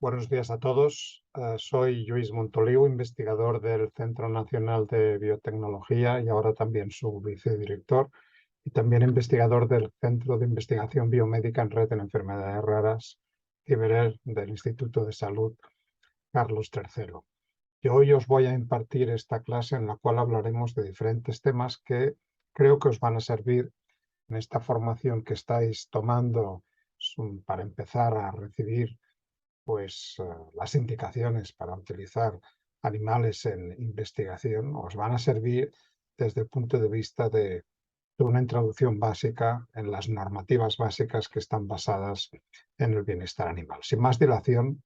Buenos días a todos. Soy Lluís Montoliu, investigador del Centro Nacional de Biotecnología y ahora también su vicedirector, y también investigador del Centro de Investigación Biomédica en Red en Enfermedades Raras, CIBERER, del Instituto de Salud Carlos III. Y hoy os voy a impartir esta clase en la cual hablaremos de diferentes temas que creo que os van a servir en esta formación que estáis tomando para empezar a recibir las indicaciones para utilizar animales en investigación os van a servir desde el punto de vista de una introducción básica en las normativas básicas que están basadas en el bienestar animal. Sin más dilación,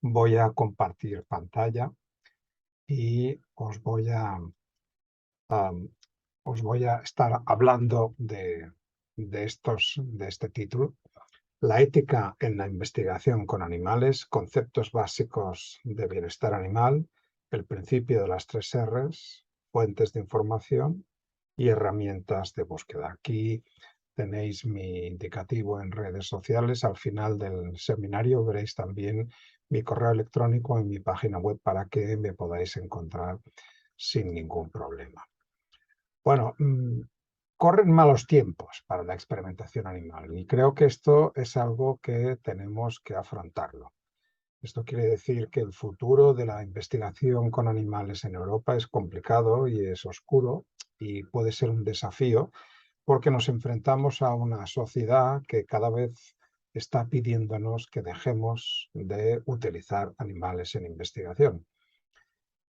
voy a compartir pantalla y am, os voy a estar hablando de este título. La ética en la investigación con animales, conceptos básicos de bienestar animal, el principio de las 3 R's, fuentes de información y herramientas de búsqueda. Aquí tenéis mi indicativo en redes sociales. Al final del seminario veréis también mi correo electrónico en mi página web para que me podáis encontrar sin ningún problema. Bueno, corren malos tiempos para la experimentación animal y creo que esto es algo que tenemos que afrontarlo. Esto quiere decir que el futuro de la investigación con animales en Europa es complicado y es oscuro y puede ser un desafío porque nos enfrentamos a una sociedad que cada vez está pidiéndonos que dejemos de utilizar animales en investigación.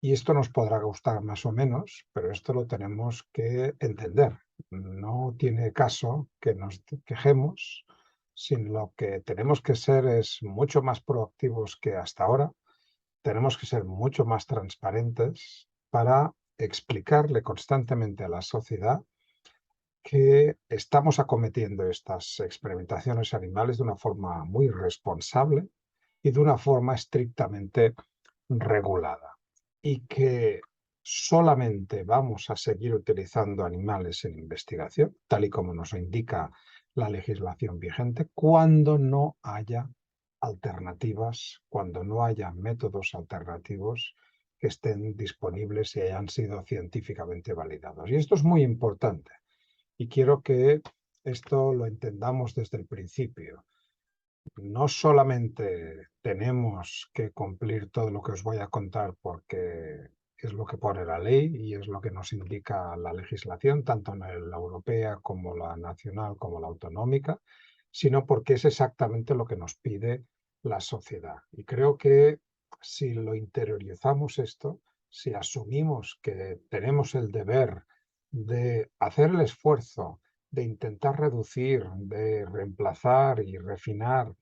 Y esto nos podrá gustar más o menos, pero esto lo tenemos que entender. No tiene caso que nos quejemos, sino lo que tenemos que ser es mucho más proactivos que hasta ahora. Tenemos que ser mucho más transparentes para explicarle constantemente a la sociedad que estamos acometiendo estas experimentaciones animales de una forma muy responsable y de una forma estrictamente regulada, y que solamente vamos a seguir utilizando animales en investigación, tal y como nos indica la legislación vigente, cuando no haya alternativas, cuando no haya métodos alternativos que estén disponibles y hayan sido científicamente validados. Y esto es muy importante y quiero que esto lo entendamos desde el principio. No solamente tenemos que cumplir todo lo que os voy a contar porque es lo que pone la ley y es lo que nos indica la legislación, tanto en la europea como la nacional como la autonómica, sino porque es exactamente lo que nos pide la sociedad. Y creo que si lo interiorizamos esto, si asumimos que tenemos el deber de hacer el esfuerzo de intentar reducir, de reemplazar y refinar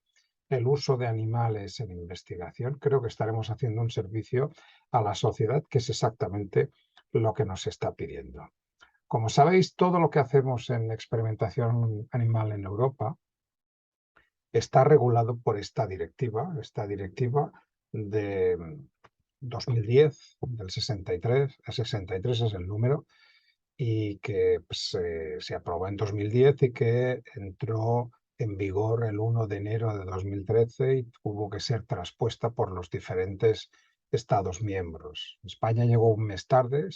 el uso de animales en investigación, creo que estaremos haciendo un servicio a la sociedad, que es exactamente lo que nos está pidiendo. Como sabéis, todo lo que hacemos en experimentación animal en Europa está regulado por esta directiva de 2010, del 63, el 63 es el número, y que se aprobó en 2010 y que entró en vigor el 1 de enero de 2013 y tuvo que ser traspuesta por los diferentes Estados miembros. España llegó un mes tarde,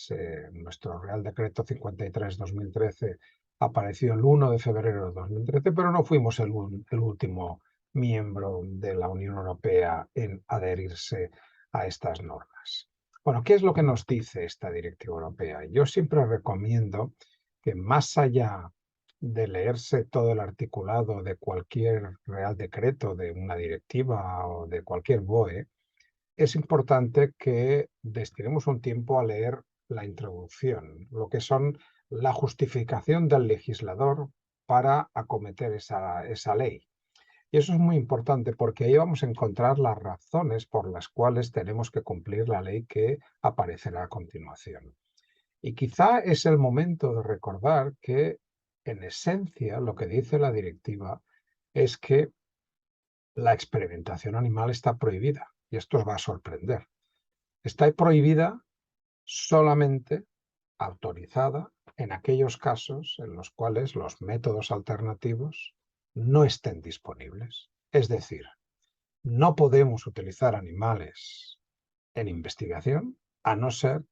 nuestro Real Decreto 53/2013 apareció el 1 de febrero de 2013, pero no fuimos el último miembro de la Unión Europea en adherirse a estas normas. Bueno, ¿qué es lo que nos dice esta directiva europea? Yo siempre recomiendo que, más allá de leerse todo el articulado de cualquier real decreto, de una directiva o de cualquier BOE, es importante que destinemos un tiempo a leer la introducción, lo que son la justificación del legislador para acometer esa ley. Y eso es muy importante porque ahí vamos a encontrar las razones por las cuales tenemos que cumplir la ley que aparecerá a continuación. Y quizá es el momento de recordar que, en esencia, lo que dice la directiva es que la experimentación animal está prohibida. Y esto os va a sorprender. Está prohibida solamente autorizada en aquellos casos en los cuales los métodos alternativos no estén disponibles. Es decir, no podemos utilizar animales en investigación a no ser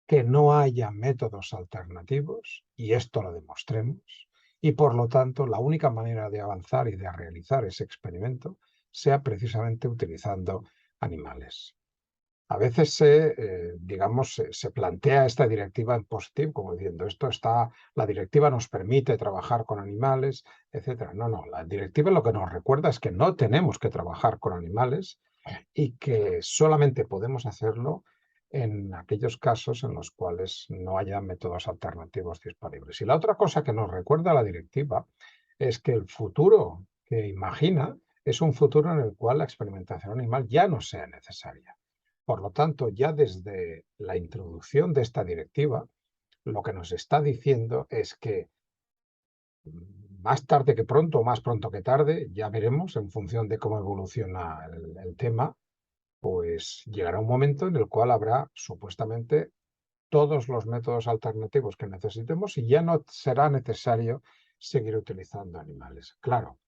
que no haya métodos alternativos, y esto lo demostremos, y por lo tanto la única manera de avanzar y de realizar ese experimento sea precisamente utilizando animales. A veces se plantea esta directiva en positivo, como diciendo, la directiva nos permite trabajar con animales, etcétera. No, no, la directiva lo que nos recuerda es que no tenemos que trabajar con animales y que solamente podemos hacerlo en aquellos casos en los cuales no haya métodos alternativos disponibles. Y la otra cosa que nos recuerda la directiva es que el futuro que imagina es un futuro en el cual la experimentación animal ya no sea necesaria. Por lo tanto, ya desde la introducción de esta directiva, lo que nos está diciendo es que más tarde que pronto o más pronto que tarde, ya veremos en función de cómo evoluciona el tema, pues llegará un momento en el cual habrá supuestamente todos los métodos alternativos que necesitemos y ya no será necesario seguir utilizando animales. Claro,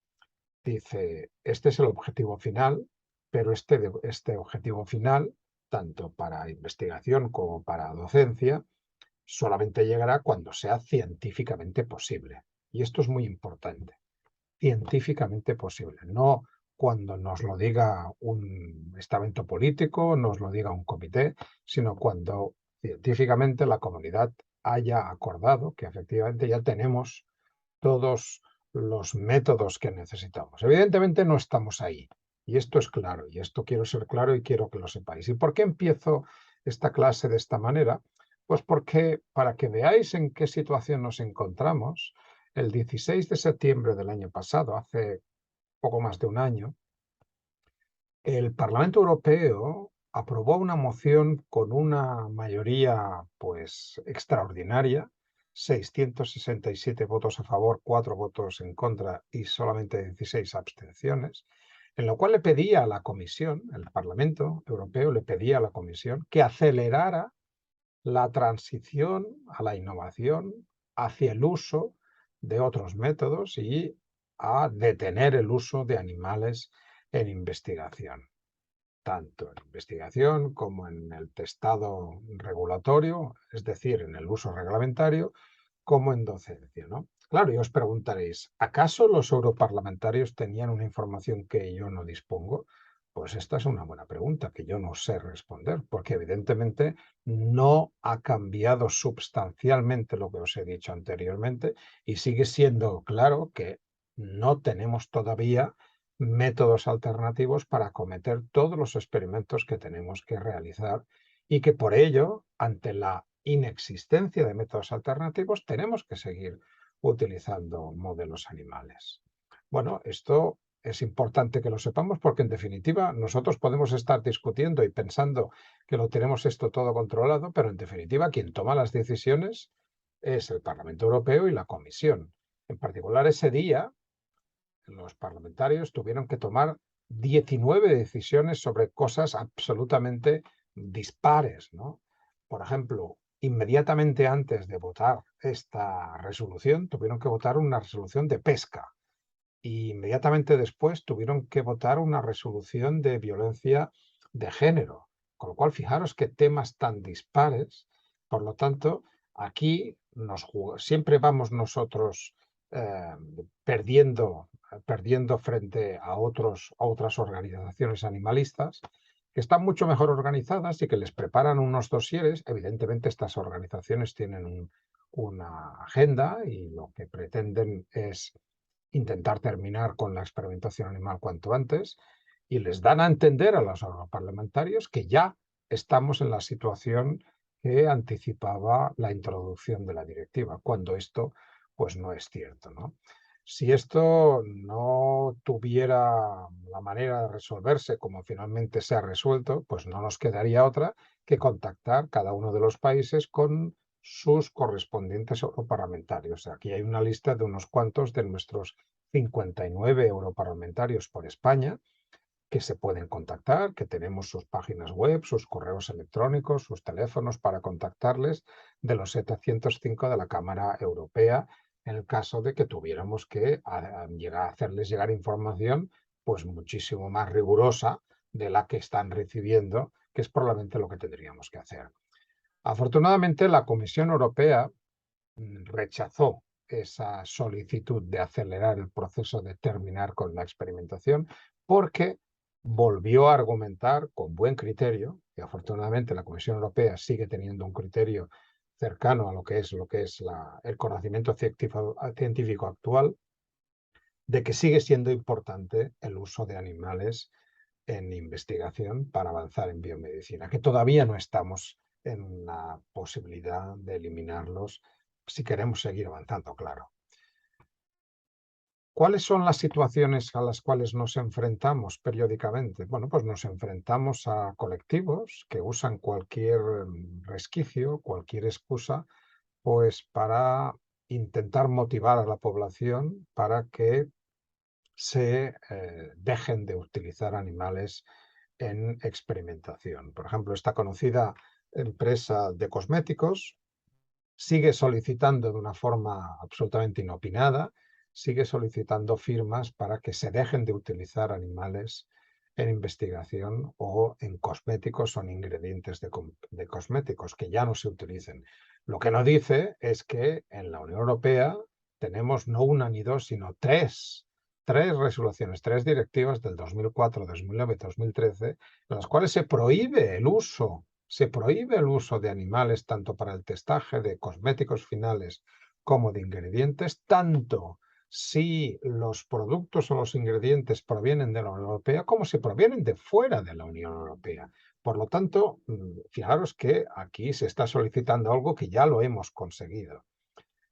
dice, este es el objetivo final, pero este objetivo final, tanto para investigación como para docencia, solamente llegará cuando sea científicamente posible. Y esto es muy importante, científicamente posible, no cuando nos lo diga un estamento político, nos lo diga un comité, sino cuando científicamente la comunidad haya acordado que efectivamente ya tenemos todos los métodos que necesitamos. Evidentemente no estamos ahí, y esto es claro, y esto quiero ser claro y quiero que lo sepáis. ¿Y por qué empiezo esta clase de esta manera? Pues porque para que veáis en qué situación nos encontramos, el 16 de septiembre del año pasado, hace poco más de un año, el Parlamento Europeo aprobó una moción con una mayoría pues extraordinaria, 667 votos a favor, 4 votos en contra y solamente 16 abstenciones, en lo cual le pedía a la Comisión, el Parlamento Europeo le pedía a la Comisión que acelerara la transición a la innovación hacia el uso de otros métodos y a detener el uso de animales en investigación, tanto en investigación como en el testado regulatorio, es decir, en el uso reglamentario, como en docencia, ¿no? Claro, y os preguntaréis, ¿acaso los europarlamentarios tenían una información que yo no dispongo? Pues esta es una buena pregunta que yo no sé responder, porque evidentemente no ha cambiado sustancialmente lo que os he dicho anteriormente y sigue siendo claro que no tenemos todavía métodos alternativos para acometer todos los experimentos que tenemos que realizar y que por ello, ante la inexistencia de métodos alternativos, tenemos que seguir utilizando modelos animales. Bueno, esto es importante que lo sepamos porque en definitiva nosotros podemos estar discutiendo y pensando que lo tenemos esto todo controlado, pero en definitiva quien toma las decisiones es el Parlamento Europeo y la Comisión. En particular ese día los parlamentarios tuvieron que tomar 19 decisiones sobre cosas absolutamente dispares, ¿no? Por ejemplo, inmediatamente antes de votar esta resolución, tuvieron que votar una resolución de pesca y inmediatamente después tuvieron que votar una resolución de violencia de género. Con lo cual, fijaros qué temas tan dispares. Por lo tanto, aquí siempre vamos nosotros eh, perdiendo frente a otras organizaciones animalistas que están mucho mejor organizadas y que les preparan unos dosieres. Evidentemente, estas organizaciones tienen una agenda y lo que pretenden es intentar terminar con la experimentación animal cuanto antes y les dan a entender a los parlamentarios que ya estamos en la situación que anticipaba la introducción de la directiva, cuando esto pues no es cierto, ¿no? Si esto no tuviera la manera de resolverse como finalmente se ha resuelto, pues no nos quedaría otra que contactar cada uno de los países con sus correspondientes europarlamentarios. Aquí hay una lista de unos cuantos de nuestros 59 europarlamentarios por España que se pueden contactar, que tenemos sus páginas web, sus correos electrónicos, sus teléfonos para contactarles, de los 705 de la Cámara Europea, en el caso de que tuviéramos que hacerles llegar información pues muchísimo más rigurosa de la que están recibiendo, que es probablemente lo que tendríamos que hacer. Afortunadamente, la Comisión Europea rechazó esa solicitud de acelerar el proceso de terminar con la experimentación porque volvió a argumentar con buen criterio, y afortunadamente la Comisión Europea sigue teniendo un criterio cercano a lo que es el conocimiento científico actual, de que sigue siendo importante el uso de animales en investigación para avanzar en biomedicina, que todavía no estamos en la posibilidad de eliminarlos si queremos seguir avanzando, claro. ¿Cuáles son las situaciones a las cuales nos enfrentamos periódicamente? Bueno, pues nos enfrentamos a colectivos que usan cualquier resquicio, cualquier excusa, pues para intentar motivar a la población para que se dejen de utilizar animales en experimentación. Por ejemplo, esta conocida empresa de cosméticos sigue solicitando de una forma absolutamente inopinada, sigue solicitando firmas para que se dejen de utilizar animales en investigación o en cosméticos o en ingredientes de cosméticos, que ya no se utilicen. Lo que no dice es que en la Unión Europea tenemos no una ni dos, sino tres resoluciones, tres directivas del 2004, 2009, 2013, en las cuales se prohíbe el uso de animales tanto para el testaje de cosméticos finales como de ingredientes, tanto si los productos o los ingredientes provienen de la Unión Europea como si provienen de fuera de la Unión Europea. Por lo tanto, fijaros que aquí se está solicitando algo que ya lo hemos conseguido.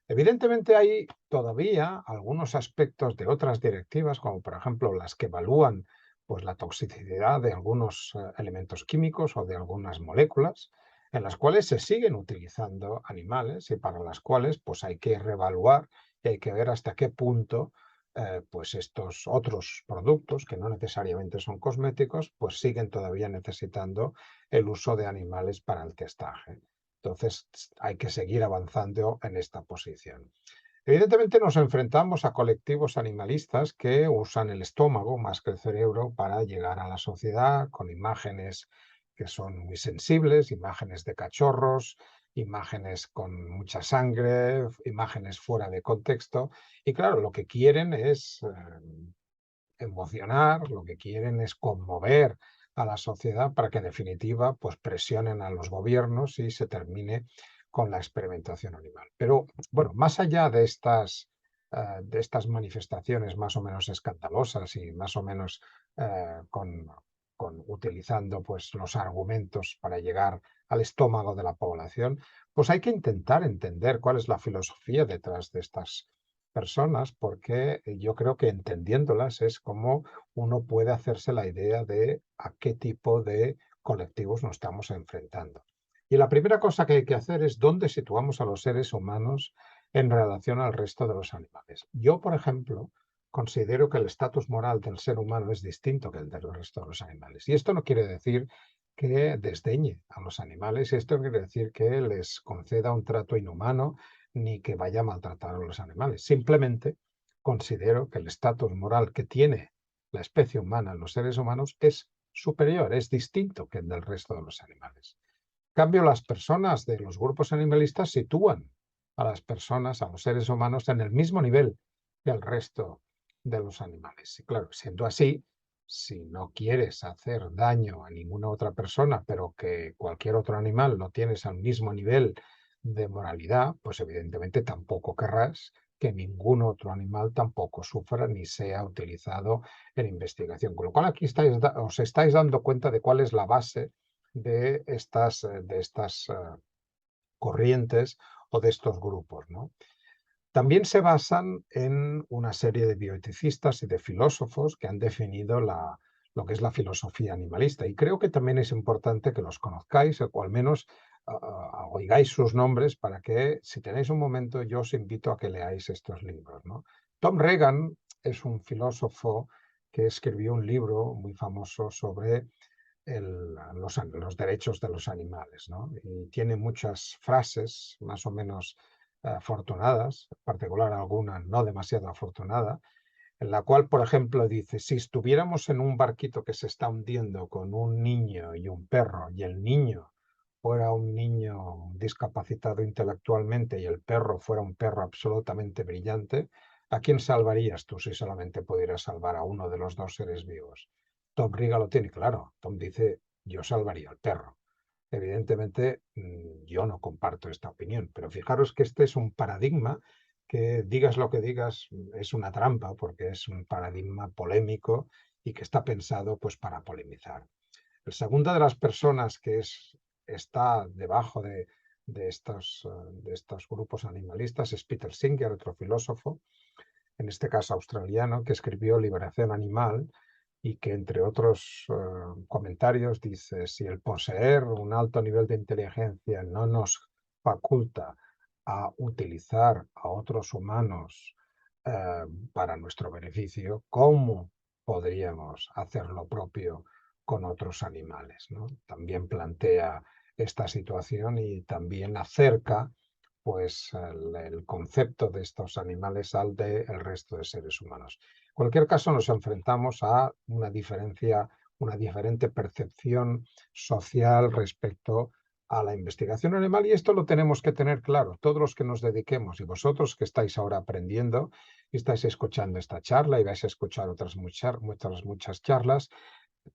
Evidentemente hay todavía algunos aspectos de otras directivas, como por ejemplo las que evalúan pues, la toxicidad de algunos elementos químicos o de algunas moléculas, en las cuales se siguen utilizando animales y para las cuales pues, hay que reevaluar y hay que ver hasta qué punto pues estos otros productos, que no necesariamente son cosméticos, pues siguen todavía necesitando el uso de animales para el testaje. Entonces hay que seguir avanzando en esta posición. Evidentemente nos enfrentamos a colectivos animalistas que usan el estómago más que el cerebro para llegar a la sociedad con imágenes que son muy sensibles, imágenes de cachorros, imágenes con mucha sangre, imágenes fuera de contexto. Y claro, lo que quieren es emocionar, lo que quieren es conmover a la sociedad para que en definitiva pues presionen a los gobiernos y se termine con la experimentación animal. Pero bueno, más allá de estas manifestaciones más o menos escandalosas y más o menos utilizando pues los argumentos para llegar al estómago de la población, pues hay que intentar entender cuál es la filosofía detrás de estas personas, porque yo creo que entendiéndolas es como uno puede hacerse la idea de a qué tipo de colectivos nos estamos enfrentando. Y la primera cosa que hay que hacer es dónde situamos a los seres humanos en relación al resto de los animales. Yo, por ejemplo, considero que el estatus moral del ser humano es distinto que el del resto de los animales. Y esto no quiere decir que desdeñe a los animales, esto quiere decir que les conceda un trato inhumano ni que vaya a maltratar a los animales. Simplemente considero que el estatus moral que tiene la especie humana, los seres humanos, es superior, es distinto que el del resto de los animales. En cambio, las personas de los grupos animalistas sitúan a las personas, a los seres humanos, en el mismo nivel que el resto de los animales. Y claro, siendo así, si no quieres hacer daño a ninguna otra persona, pero que cualquier otro animal lo tienes al mismo nivel de moralidad, pues evidentemente tampoco querrás que ningún otro animal tampoco sufra ni sea utilizado en investigación. Con lo cual aquí os estáis dando cuenta de cuál es la base de estas corrientes o de estos grupos, ¿no? También se basan en una serie de bioeticistas y de filósofos que han definido lo que es la filosofía animalista. Y creo que también es importante que los conozcáis o al menos oigáis sus nombres para que, si tenéis un momento, yo os invito a que leáis estos libros, ¿no? Tom Regan es un filósofo que escribió un libro muy famoso sobre los derechos de los animales, ¿no? Y tiene muchas frases más o menos afortunadas, en particular alguna no demasiado afortunada, en la cual, por ejemplo, dice, si estuviéramos en un barquito que se está hundiendo con un niño y un perro, y el niño fuera un niño discapacitado intelectualmente y el perro fuera un perro absolutamente brillante, ¿a quién salvarías tú si solamente pudieras salvar a uno de los dos seres vivos? Tom Riga lo tiene claro. Tom dice, yo salvaría al perro. Evidentemente, yo no comparto esta opinión, pero fijaros que este es un paradigma que, digas lo que digas, es una trampa, porque es un paradigma polémico y que está pensado pues para polemizar. El segundo de las personas que está debajo de estos grupos animalistas es Peter Singer, otro filósofo, en este caso australiano, que escribió Liberación Animal y que, entre otros comentarios, dice, si el poseer un alto nivel de inteligencia no nos faculta a utilizar a otros humanos eh, para nuestro beneficio, ¿cómo podríamos hacer lo propio con otros animales? ¿No? También plantea esta situación y también acerca pues el concepto de estos animales al de el resto de seres humanos. En cualquier caso, nos enfrentamos a una diferencia, una diferente percepción social respecto a la investigación animal, y esto lo tenemos que tener claro, todos los que nos dediquemos, y vosotros que estáis ahora aprendiendo y estáis escuchando esta charla y vais a escuchar otras muchas charlas,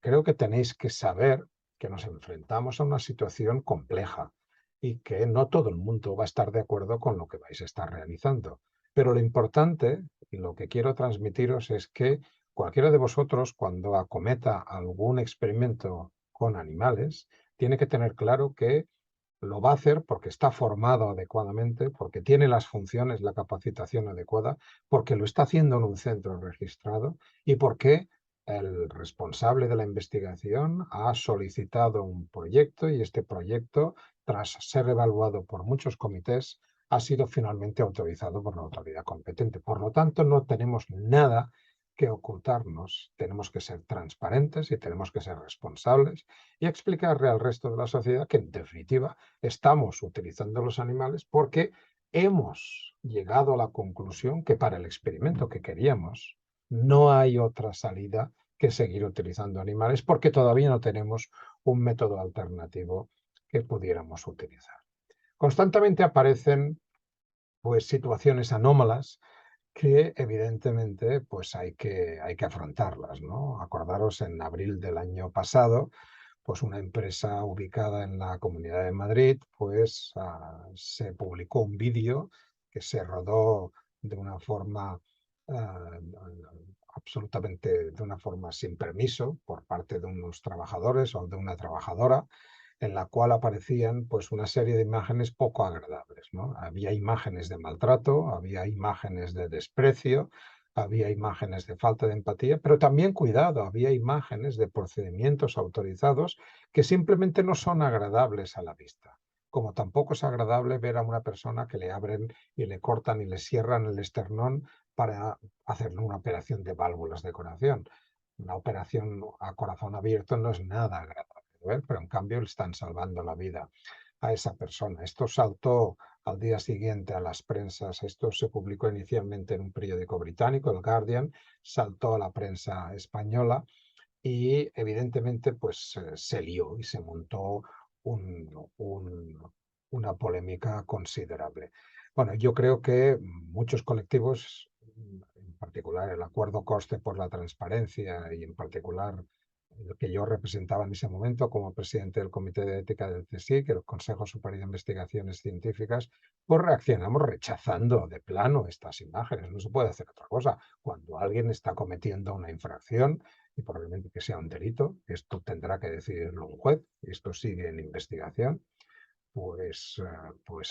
creo que tenéis que saber que nos enfrentamos a una situación compleja y que no todo el mundo va a estar de acuerdo con lo que vais a estar realizando. Pero lo importante y lo que quiero transmitiros es que cualquiera de vosotros, cuando acometa algún experimento con animales, tiene que tener claro que lo va a hacer porque está formado adecuadamente, porque tiene las funciones, la capacitación adecuada, porque lo está haciendo en un centro registrado y porque el responsable de la investigación ha solicitado un proyecto y este proyecto, tras ser evaluado por muchos comités, ha sido finalmente autorizado por la autoridad competente. Por lo tanto, no tenemos nada que ocultarnos, tenemos que ser transparentes y tenemos que ser responsables y explicarle al resto de la sociedad que, en definitiva, estamos utilizando los animales porque hemos llegado a la conclusión que para el experimento que queríamos no hay otra salida que seguir utilizando animales porque todavía no tenemos un método alternativo que pudiéramos utilizar. Constantemente aparecen pues situaciones anómalas que evidentemente pues hay que afrontarlas, ¿no? Acordaros, en abril del año pasado, pues una empresa ubicada en la Comunidad de Madrid, pues se publicó un vídeo que se rodó de una forma ah, absolutamente, de una forma sin permiso por parte de unos trabajadores o de una trabajadora, en la cual aparecían pues una serie de imágenes poco agradables, ¿no? Había imágenes de maltrato, había imágenes de desprecio, había imágenes de falta de empatía, pero también, cuidado, había imágenes de procedimientos autorizados que simplemente no son agradables a la vista. Como tampoco es agradable ver a una persona que le abren y le cortan y le cierran el esternón para hacerle una operación de válvulas de corazón. Una operación a corazón abierto no es nada agradable de ver, pero en cambio le están salvando la vida a esa persona. Esto saltó al día siguiente a las prensas. Esto se publicó inicialmente en un periódico británico, el Guardian, saltó a la prensa española y evidentemente pues se lió y se montó un- un- una polémica considerable. Bueno, yo creo que muchos colectivos, en particular el Acuerdo Coste por la Transparencia y en particular el que yo representaba en ese momento como presidente del Comité de Ética del CSIC, el Consejo Superior de Investigaciones Científicas, pues reaccionamos rechazando de plano estas imágenes. No se puede hacer otra cosa. Cuando alguien está cometiendo una infracción, y probablemente que sea un delito, esto tendrá que decidirlo un juez, y esto sigue en investigación, pues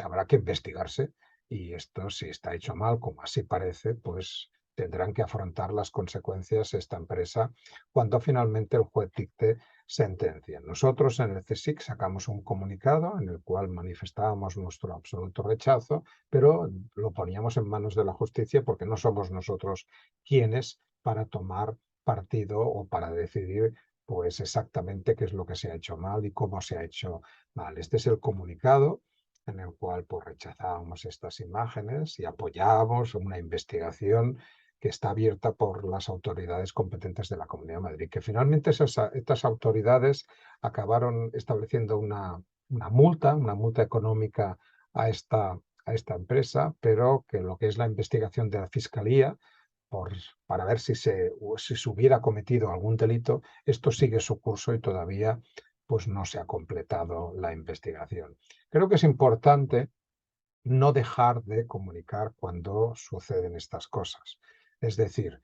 habrá que investigarse y esto, si está hecho mal, como así parece, pues tendrán que afrontar las consecuencias esta empresa cuando finalmente el juez dicte sentencia. Nosotros en el CSIC sacamos un comunicado en el cual manifestábamos nuestro absoluto rechazo, pero lo poníamos en manos de la justicia porque no somos nosotros quienes para tomar partido o para decidir pues exactamente qué es lo que se ha hecho mal y cómo se ha hecho mal. Este es el comunicado en el cual pues rechazábamos estas imágenes y apoyábamos una investigación que está abierta por las autoridades competentes de la Comunidad de Madrid, que finalmente estas autoridades acabaron estableciendo una multa económica a esta empresa, pero que lo que es la investigación de la Fiscalía, para ver si se hubiera cometido algún delito, esto sigue su curso y todavía pues, no se ha completado la investigación. Creo que es importante no dejar de comunicar cuando suceden estas cosas. Es decir,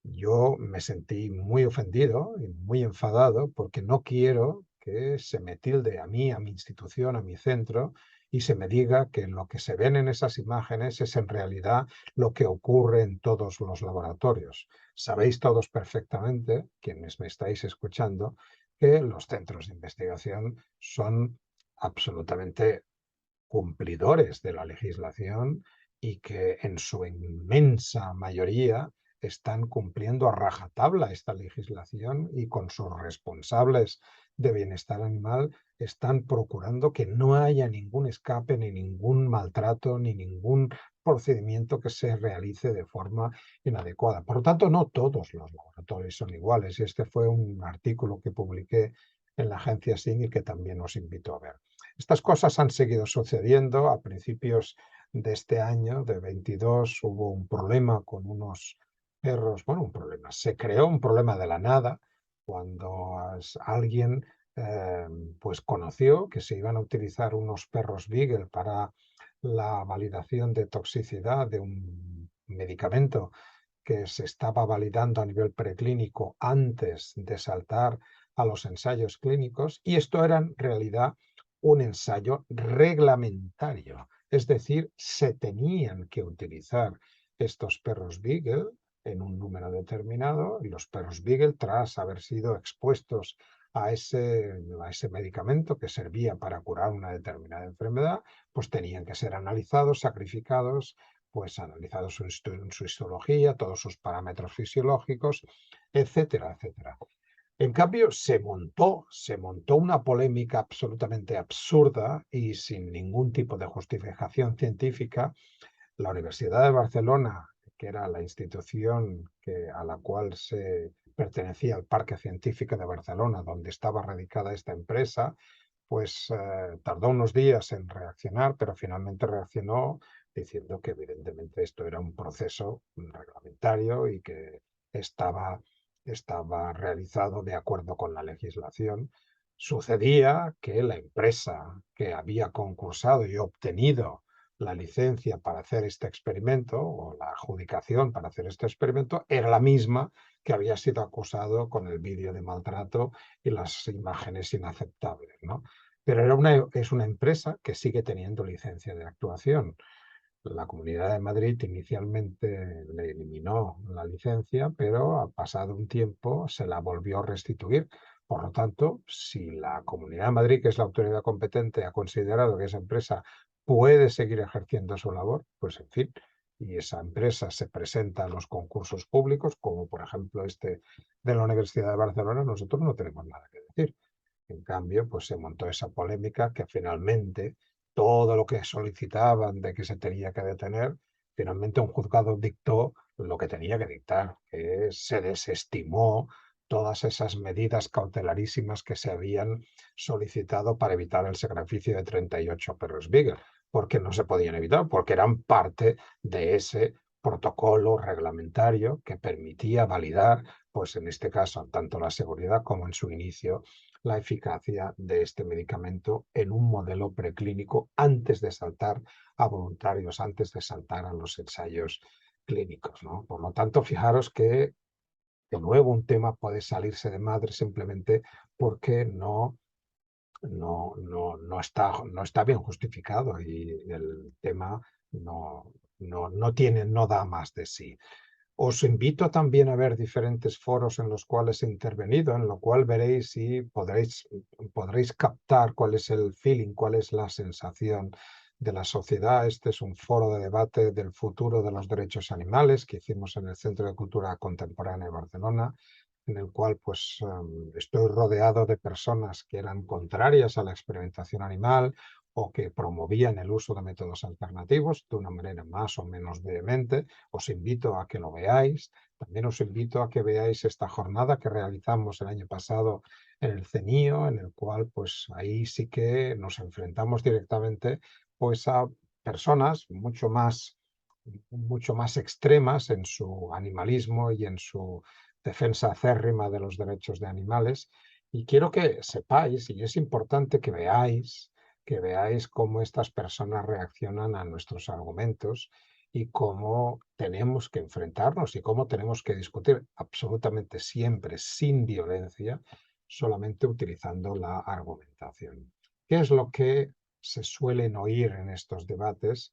yo me sentí muy ofendido y muy enfadado porque no quiero que se me tilde a mí, a mi institución, a mi centro, y se me diga que lo que se ven en esas imágenes es en realidad lo que ocurre en todos los laboratorios. Sabéis todos perfectamente, quienes me estáis escuchando, que los centros de investigación son absolutamente cumplidores de la legislación y que en su inmensa mayoría están cumpliendo a rajatabla esta legislación y con sus responsables de bienestar animal están procurando que no haya ningún escape, ni ningún maltrato, ni ningún procedimiento que se realice de forma inadecuada. Por lo tanto, no todos los laboratorios son iguales. Y este fue un artículo que publiqué en la agencia SIN y que también os invito a ver. Estas cosas han seguido sucediendo. A principios de este año, de 22, hubo un problema con unos perros, bueno, un problema, se creó un problema de la nada cuando alguien pues conoció que se iban a utilizar unos perros Beagle para la validación de toxicidad de un medicamento que se estaba validando a nivel preclínico antes de saltar a los ensayos clínicos, y esto era en realidad un ensayo reglamentario, es decir, se tenían que utilizar estos perros Beagle en un número determinado, y los perros Beagle, tras haber sido expuestos a ese medicamento que servía para curar una determinada enfermedad, pues tenían que ser analizados, sacrificados, pues analizados su histología, todos sus parámetros fisiológicos, etcétera, etcétera. En cambio, se montó una polémica absolutamente absurda y sin ningún tipo de justificación científica. La Universidad de Barcelona, que era la institución a la cual se pertenecía el Parque Científico de Barcelona, donde estaba radicada esta empresa, pues tardó unos días en reaccionar, pero finalmente reaccionó diciendo que evidentemente esto era un proceso reglamentario y que estaba realizado de acuerdo con la legislación. Sucedía que la empresa que había concursado y obtenido la licencia para hacer este experimento o la adjudicación para hacer este experimento era la misma que había sido acusado con el vídeo de maltrato y las imágenes inaceptables, ¿no? Pero es una empresa que sigue teniendo licencia de actuación. La Comunidad de Madrid inicialmente le eliminó la licencia, pero ha pasado un tiempo se la volvió a restituir. Por lo tanto, si la Comunidad de Madrid, que es la autoridad competente, ha considerado que esa empresa puede seguir ejerciendo su labor, pues en fin, y esa empresa se presenta a los concursos públicos, como por ejemplo este de la Universidad de Barcelona, nosotros no tenemos nada que decir. En cambio, pues se montó esa polémica que finalmente todo lo que solicitaban de que se tenía que detener, finalmente un juzgado dictó lo que tenía que dictar, que se desestimó todas esas medidas cautelarísimas que se habían solicitado para evitar el sacrificio de 38 perros Beagle, porque no se podían evitar, porque eran parte de ese protocolo reglamentario que permitía validar, pues en este caso, tanto la seguridad como en su inicio, la eficacia de este medicamento en un modelo preclínico antes de saltar a voluntarios, antes de saltar a los ensayos clínicos, ¿no? Por lo tanto, fijaros que de nuevo un tema puede salirse de madre simplemente porque no está bien justificado y el tema no da más de sí. Os invito también a ver diferentes foros en los cuales he intervenido, en lo cual veréis y podréis captar cuál es el feeling, cuál es la sensación de la sociedad. Este es un foro de debate del futuro de los derechos animales que hicimos en el Centro de Cultura Contemporánea de Barcelona, en el cual pues estoy rodeado de personas que eran contrarias a la experimentación animal, o que promovían el uso de métodos alternativos de una manera más o menos vehemente. Os invito a que lo veáis. También os invito a que veáis esta jornada que realizamos el año pasado en el CENIO, en el cual pues ahí sí que nos enfrentamos directamente pues a personas mucho más extremas en su animalismo y en su defensa acérrima de los derechos de animales. Y quiero que sepáis, y es importante que veáis cómo estas personas reaccionan a nuestros argumentos y cómo tenemos que enfrentarnos y cómo tenemos que discutir absolutamente siempre sin violencia, solamente utilizando la argumentación. ¿Qué es lo que se suelen oír en estos debates?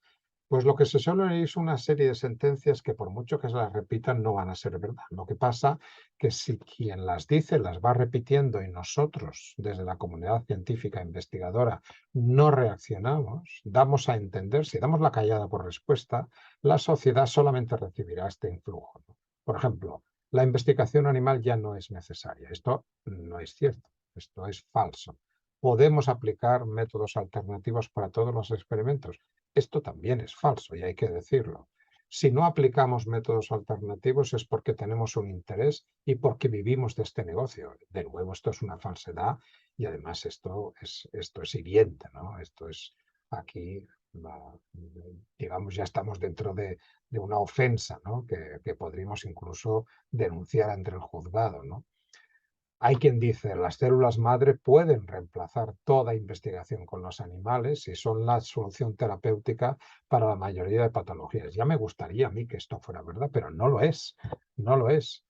Pues lo que se suele oír es una serie de sentencias que por mucho que se las repitan no van a ser verdad. Lo que pasa que si quien las dice las va repitiendo y nosotros desde la comunidad científica investigadora no reaccionamos, damos a entender, si damos la callada por respuesta, la sociedad solamente recibirá este influjo, ¿no? Por ejemplo, la investigación animal ya no es necesaria. Esto no es cierto, esto es falso. Podemos aplicar métodos alternativos para todos los experimentos. Esto también es falso y hay que decirlo. Si no aplicamos métodos alternativos es porque tenemos un interés y porque vivimos de este negocio. De nuevo, esto es una falsedad y además esto es hiriente, ¿no? Esto es aquí, digamos, ya estamos dentro de una ofensa, ¿no? Que podríamos incluso denunciar ante el juzgado, ¿no? Hay quien dice las células madre pueden reemplazar toda investigación con los animales y son la solución terapéutica para la mayoría de patologías. Ya me gustaría a mí que esto fuera verdad, pero no lo es, no lo es.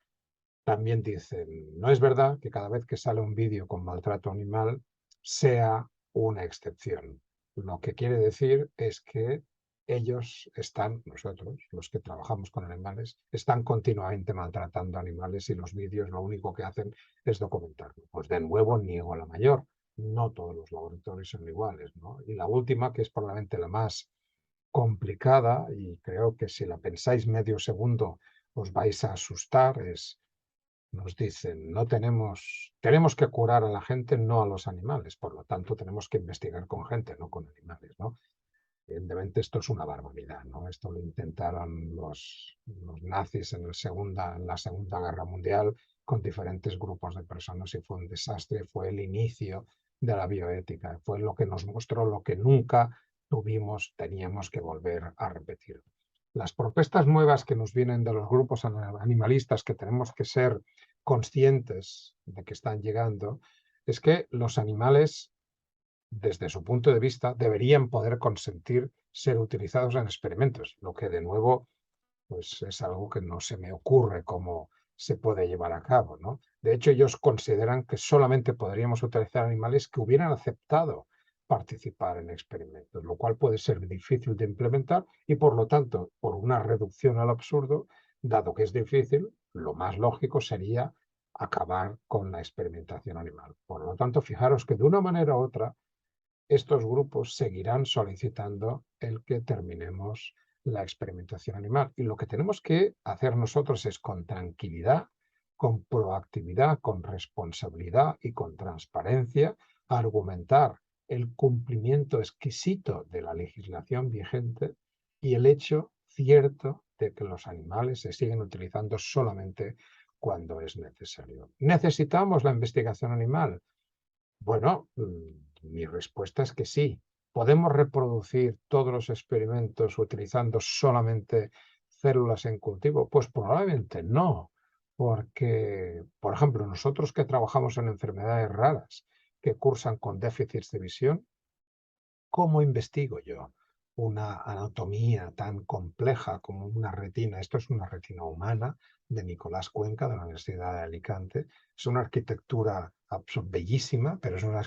También dicen, no es verdad que cada vez que sale un vídeo con maltrato animal sea una excepción. Lo que quiere decir es que nosotros, los que trabajamos con animales, están continuamente maltratando animales y los vídeos lo único que hacen es documentarlo. Pues de nuevo niego la mayor. No todos los laboratorios son iguales, ¿no? Y la última, que es probablemente la más complicada, y creo que si la pensáis medio segundo os vais a asustar, nos dicen, tenemos que curar a la gente, no a los animales, por lo tanto tenemos que investigar con gente, no con animales, ¿no? Evidentemente esto es una barbaridad, ¿no? Esto lo intentaron los nazis en la Segunda Guerra Mundial con diferentes grupos de personas y fue un desastre, fue el inicio de la bioética, fue lo que nos mostró lo que nunca teníamos que volver a repetir. Las propuestas nuevas que nos vienen de los grupos animalistas que tenemos que ser conscientes de que están llegando es que los animales desde su punto de vista, deberían poder consentir ser utilizados en experimentos, lo que de nuevo pues es algo que no se me ocurre cómo se puede llevar a cabo, ¿no? De hecho, ellos consideran que solamente podríamos utilizar animales que hubieran aceptado participar en experimentos, lo cual puede ser difícil de implementar y, por lo tanto, por una reducción al absurdo, dado que es difícil, lo más lógico sería acabar con la experimentación animal. Por lo tanto, fijaros que de una manera u otra, estos grupos seguirán solicitando el que terminemos la experimentación animal. Y lo que tenemos que hacer nosotros es con tranquilidad, con proactividad, con responsabilidad y con transparencia, argumentar el cumplimiento exquisito de la legislación vigente y el hecho cierto de que los animales se siguen utilizando solamente cuando es necesario. ¿Necesitamos la investigación animal? Bueno, mi respuesta es que sí. ¿Podemos reproducir todos los experimentos utilizando solamente células en cultivo? Pues probablemente no, porque, por ejemplo, nosotros que trabajamos en enfermedades raras que cursan con déficits de visión, ¿cómo investigo yo una anatomía tan compleja como una retina? Esto es una retina humana de Nicolás Cuenca, de la Universidad de Alicante. Es una arquitectura bellísima, pero es una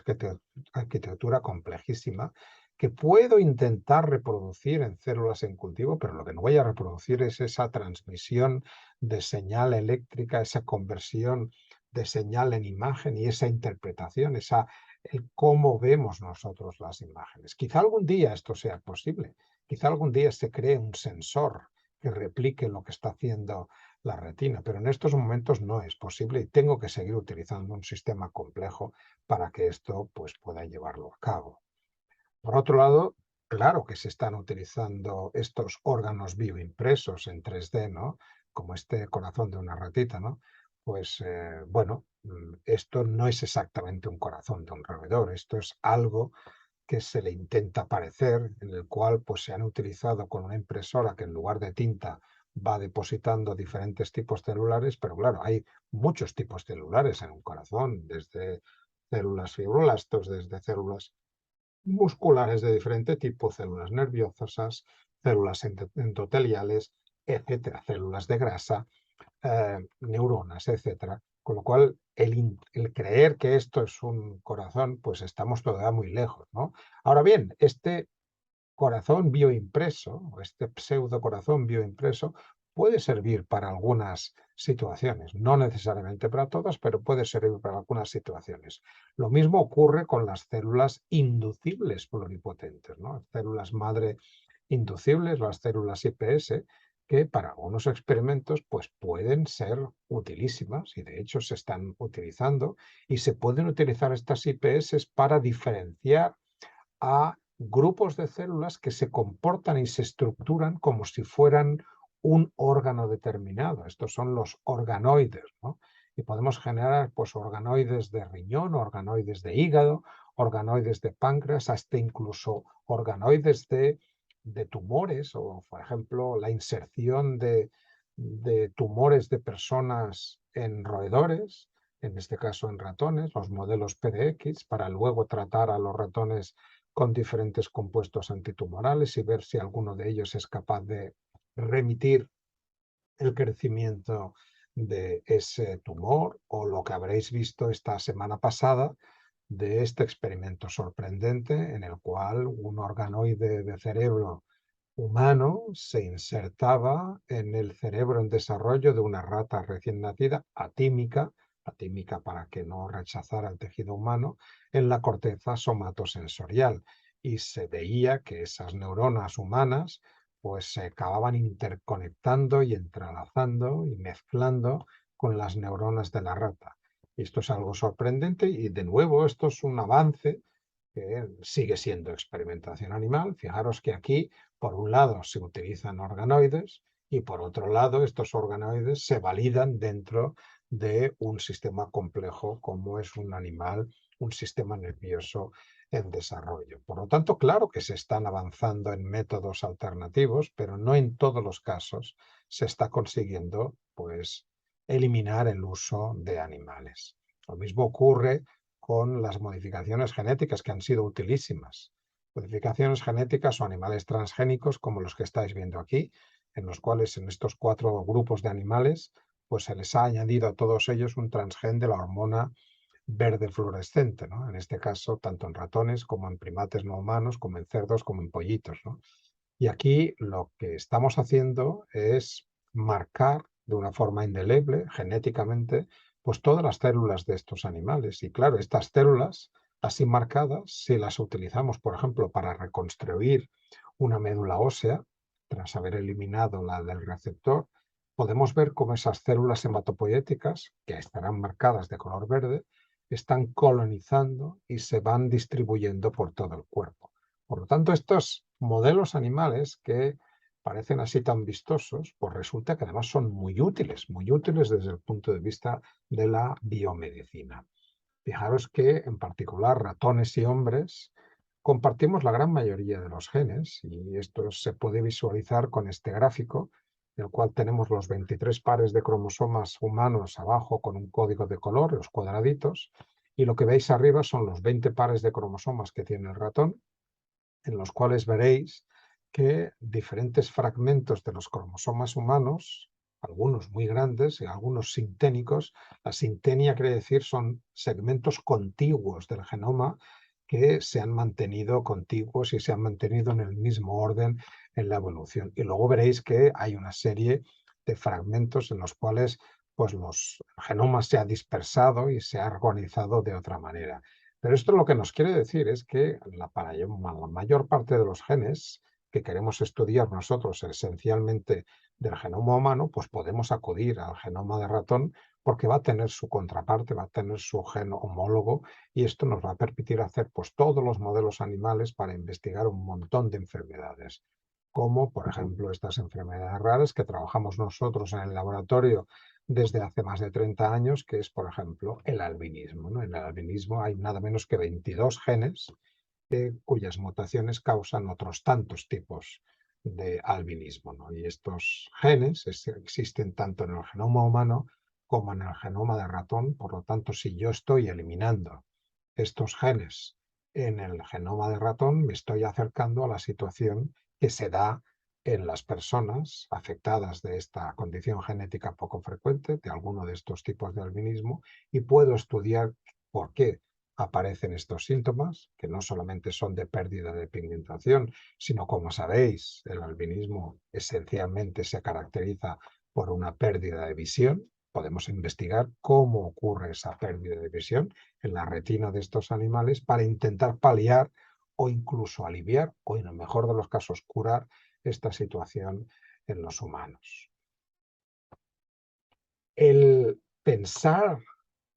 arquitectura complejísima que puedo intentar reproducir en células en cultivo, pero lo que no voy a reproducir es esa transmisión de señal eléctrica, esa conversión de señal en imagen y esa interpretación, el cómo vemos nosotros las imágenes. Quizá algún día esto sea posible, quizá algún día se cree un sensor que replique lo que está haciendo la retina, pero en estos momentos no es posible y tengo que seguir utilizando un sistema complejo para que esto pues, pueda llevarlo a cabo. Por otro lado, claro que se están utilizando estos órganos bioimpresos en 3D, ¿no? Como este corazón de una ratita, ¿no? Pues bueno, esto no es exactamente un corazón de un roedor, esto es algo que se le intenta parecer, en el cual pues se han utilizado con una impresora que en lugar de tinta va depositando diferentes tipos celulares, pero claro, hay muchos tipos celulares en un corazón, desde células fibroblastos, desde células musculares de diferente tipo, células nerviosas, células endoteliales, etcétera, células de grasa, neuronas, etcétera. Con lo cual, el creer que esto es un corazón, pues estamos todavía muy lejos, ¿no? Ahora bien, este corazón bioimpreso, o este pseudo corazón bioimpreso, puede servir para algunas situaciones, no necesariamente para todas, pero puede servir para algunas situaciones. Lo mismo ocurre con las células inducibles pluripotentes, ¿no? Células madre inducibles, las células iPS, que para algunos experimentos pues pueden ser utilísimas y de hecho se están utilizando y se pueden utilizar estas IPS para diferenciar a grupos de células que se comportan y se estructuran como si fueran un órgano determinado. Estos son los organoides, ¿no? Y podemos generar pues, organoides de riñón, organoides de hígado, organoides de páncreas, hasta incluso organoides de tumores, o por ejemplo la inserción de tumores de personas en roedores, en este caso en ratones, los modelos PDX, para luego tratar a los ratones con diferentes compuestos antitumorales y ver si alguno de ellos es capaz de remitir el crecimiento de ese tumor, o lo que habréis visto esta semana pasada de este experimento sorprendente en el cual un organoide de cerebro humano se insertaba en el cerebro en desarrollo de una rata recién nacida, atímica para que no rechazara el tejido humano, en la corteza somatosensorial. Y se veía que esas neuronas humanas pues se acababan interconectando y entrelazando y mezclando con las neuronas de la rata. Y esto es algo sorprendente y de nuevo esto es un avance que sigue siendo experimentación animal. Fijaros que aquí, por un lado, se utilizan organoides y por otro lado, estos organoides se validan dentro de un sistema complejo como es un animal, un sistema nervioso en desarrollo. Por lo tanto, claro que se están avanzando en métodos alternativos, pero no en todos los casos se está consiguiendo, pues, eliminar el uso de animales. Lo mismo ocurre con las modificaciones genéticas que han sido utilísimas. Modificaciones genéticas o animales transgénicos como los que estáis viendo aquí, en los cuales en estos 4 grupos de animales pues se les ha añadido a todos ellos un transgen de la hormona verde fluorescente, ¿no? En este caso, tanto en ratones como en primates no humanos, como en cerdos, como en pollitos, ¿no? Y aquí lo que estamos haciendo es marcar de una forma indeleble, genéticamente, pues todas las células de estos animales. Y claro, estas células así marcadas, si las utilizamos, por ejemplo, para reconstruir una médula ósea, tras haber eliminado la del receptor, podemos ver cómo esas células hematopoieticas, que estarán marcadas de color verde, están colonizando y se van distribuyendo por todo el cuerpo. Por lo tanto, estos modelos animales que parecen así tan vistosos, pues resulta que además son muy útiles desde el punto de vista de la biomedicina. Fijaros que en particular ratones y hombres compartimos la gran mayoría de los genes y esto se puede visualizar con este gráfico, en el cual tenemos los 23 pares de cromosomas humanos abajo con un código de color, los cuadraditos, y lo que veis arriba son los 20 pares de cromosomas que tiene el ratón, en los cuales veréis que diferentes fragmentos de los cromosomas humanos, algunos muy grandes y algunos sinténicos, la sintenia quiere decir son segmentos contiguos del genoma que se han mantenido contiguos y se han mantenido en el mismo orden en la evolución. Y luego veréis que hay una serie de fragmentos en los cuales pues, el genoma se ha dispersado y se ha organizado de otra manera. Pero esto lo que nos quiere decir es que para la mayor parte de los genes que queremos estudiar nosotros, esencialmente del genoma humano, pues podemos acudir al genoma de ratón porque va a tener su contraparte, va a tener su gen homólogo y esto nos va a permitir hacer pues todos los modelos animales para investigar un montón de enfermedades, como por ejemplo estas enfermedades raras que trabajamos nosotros en el laboratorio desde hace más de 30 años, que es por ejemplo el albinismo, ¿no? En el albinismo hay nada menos que 22 genes cuyas mutaciones causan otros tantos tipos de albinismo, ¿no? Y estos genes existen tanto en el genoma humano como en el genoma de ratón. Por lo tanto, si yo estoy eliminando estos genes en el genoma de ratón, me estoy acercando a la situación que se da en las personas afectadas de esta condición genética poco frecuente, de alguno de estos tipos de albinismo, y puedo estudiar por qué aparecen estos síntomas, que no solamente son de pérdida de pigmentación, sino, como sabéis, el albinismo esencialmente se caracteriza por una pérdida de visión. Podemos investigar cómo ocurre esa pérdida de visión en la retina de estos animales para intentar paliar o incluso aliviar, o en el mejor de los casos curar esta situación en los humanos. El pensar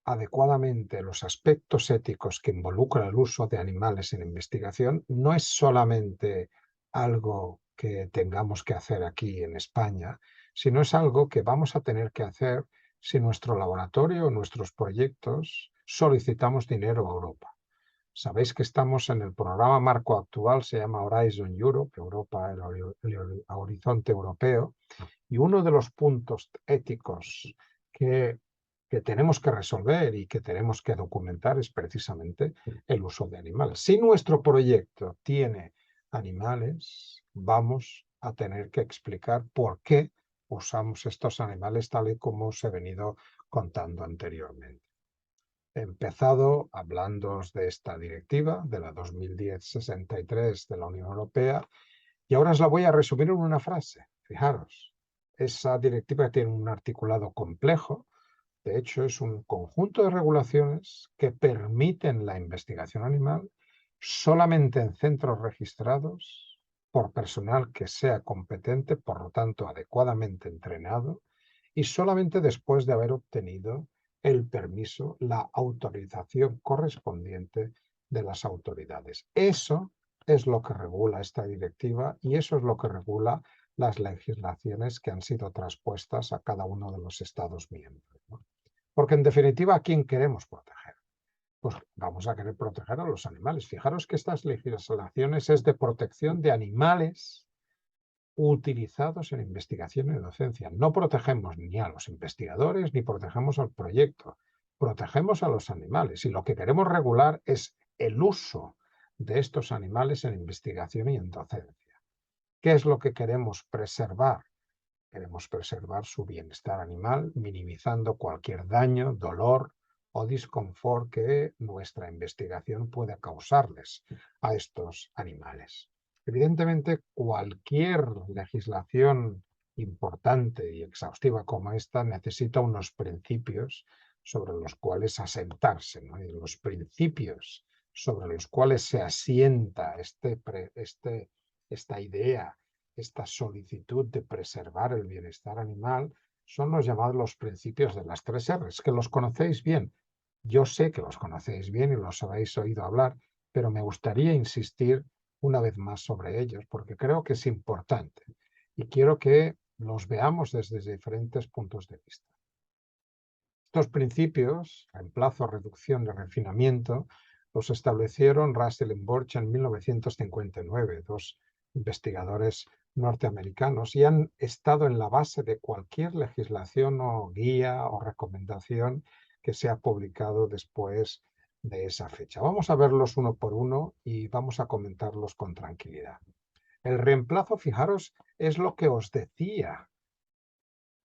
adecuadamente los aspectos éticos que involucra el uso de animales en investigación no es solamente algo que tengamos que hacer aquí en España, sino es algo que vamos a tener que hacer si nuestro laboratorio o nuestros proyectos solicitamos dinero a Europa. Sabéis que estamos en el programa marco actual, se llama Horizon Europe, Europa, el horizonte europeo, y uno de los puntos éticos que, que tenemos que resolver y que tenemos que documentar es precisamente el uso de animales. Si nuestro proyecto tiene animales, vamos a tener que explicar por qué usamos estos animales tal y como os he venido contando anteriormente. He empezado hablando de esta directiva, de la 2010-63 de la Unión Europea, y ahora os la voy a resumir en una frase. Fijaros, esa directiva tiene un articulado complejo. De hecho, es un conjunto de regulaciones que permiten la investigación animal solamente en centros registrados por personal que sea competente, por lo tanto adecuadamente entrenado, y solamente después de haber obtenido el permiso, la autorización correspondiente de las autoridades. Eso es lo que regula esta directiva y eso es lo que regula las legislaciones que han sido traspuestas a cada uno de los Estados miembros, ¿no? Porque en definitiva, ¿a quién queremos proteger? Pues vamos a querer proteger a los animales. Fijaros que estas legislaciones es de protección de animales utilizados en investigación y docencia. No protegemos ni a los investigadores ni protegemos al proyecto. Protegemos a los animales y lo que queremos regular es el uso de estos animales en investigación y en docencia. ¿Qué es lo que queremos preservar? Queremos preservar su bienestar animal, minimizando cualquier daño, dolor o disconfort que nuestra investigación pueda causarles a estos animales. Evidentemente, cualquier legislación importante y exhaustiva como esta necesita unos principios sobre los cuales asentarse, ¿no? Y los principios sobre los cuales se asienta esta idea, esta solicitud de preservar el bienestar animal, son los llamados los principios de las 3 R's, que los conocéis bien. Yo sé que los conocéis bien y los habéis oído hablar, pero me gustaría insistir una vez más sobre ellos, porque creo que es importante y quiero que los veamos desde diferentes puntos de vista. Estos principios, reemplazo, reducción y refinamiento, los establecieron Russell y Borch en 1959, dos investigadores norteamericanos, y han estado en la base de cualquier legislación o guía o recomendación que se ha publicado después de esa fecha. Vamos a verlos uno por uno y vamos a comentarlos con tranquilidad. El reemplazo, fijaros, es lo que os decía.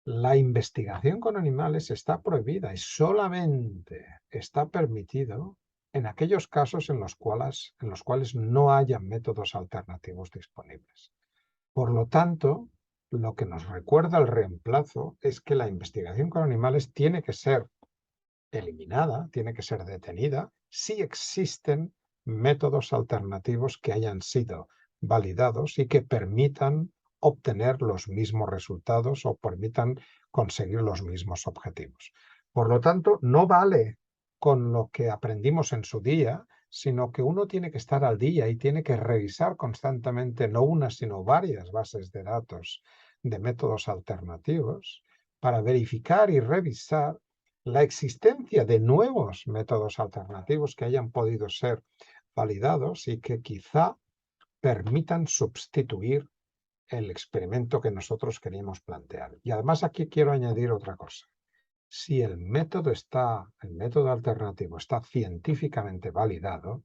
La investigación con animales está prohibida y solamente está permitido en aquellos casos en los cuales no haya métodos alternativos disponibles. Por lo tanto, lo que nos recuerda el reemplazo es que la investigación con animales tiene que ser eliminada, tiene que ser detenida, si existen métodos alternativos que hayan sido validados y que permitan obtener los mismos resultados o permitan conseguir los mismos objetivos. Por lo tanto, no vale con lo que aprendimos en su día, sino que uno tiene que estar al día y tiene que revisar constantemente no una, sino varias bases de datos de métodos alternativos para verificar y revisar la existencia de nuevos métodos alternativos que hayan podido ser validados y que quizá permitan sustituir el experimento que nosotros queríamos plantear. Y además aquí quiero añadir otra cosa. Si el método alternativo está científicamente validado,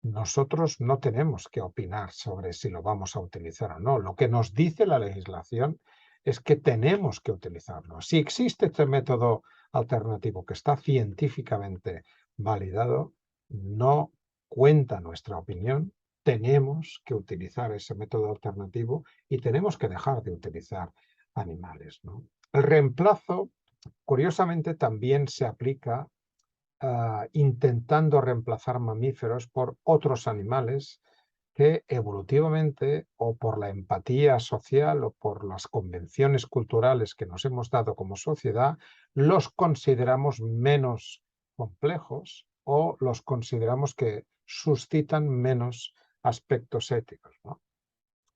nosotros no tenemos que opinar sobre si lo vamos a utilizar o no. Lo que nos dice la legislación es que tenemos que utilizarlo. Si existe este método alternativo que está científicamente validado, no cuenta nuestra opinión. Tenemos que utilizar ese método alternativo y tenemos que dejar de utilizar animales, ¿no? El reemplazo, curiosamente, también se aplica intentando reemplazar mamíferos por otros animales que evolutivamente o por la empatía social o por las convenciones culturales que nos hemos dado como sociedad, los consideramos menos complejos o los consideramos que suscitan menos aspectos éticos, ¿no?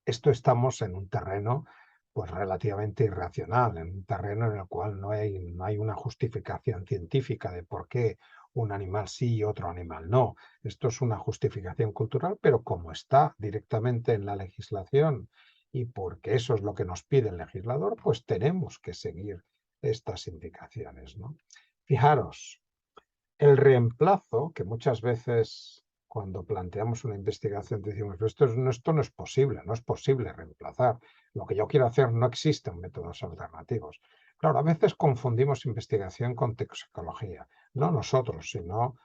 Esto estamos en un terreno pues relativamente irracional, en un terreno en el cual no hay una justificación científica de por qué un animal sí y otro animal no. Esto es una justificación cultural, pero como está directamente en la legislación y porque eso es lo que nos pide el legislador, pues tenemos que seguir estas indicaciones, ¿no? Fijaros, el reemplazo, que muchas veces cuando planteamos una investigación decimos, esto no es posible reemplazar. Lo que yo quiero hacer no existen métodos alternativos. Claro, a veces confundimos investigación con toxicología. No nosotros, sino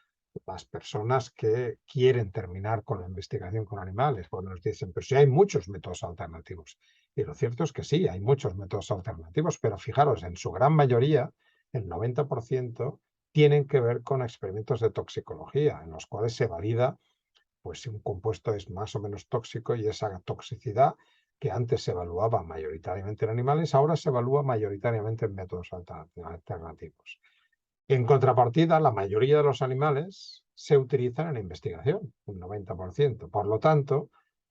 las personas que quieren terminar con la investigación con animales. Pues nos dicen, pero sí hay muchos métodos alternativos. Y lo cierto es que sí, hay muchos métodos alternativos, pero fijaros, en su gran mayoría, el 90%, tienen que ver con experimentos de toxicología, en los cuales se valida pues, si un compuesto es más o menos tóxico y esa toxicidad que antes se evaluaba mayoritariamente en animales, ahora se evalúa mayoritariamente en métodos alternativos. En contrapartida, la mayoría de los animales se utilizan en investigación, un 90%. Por lo tanto,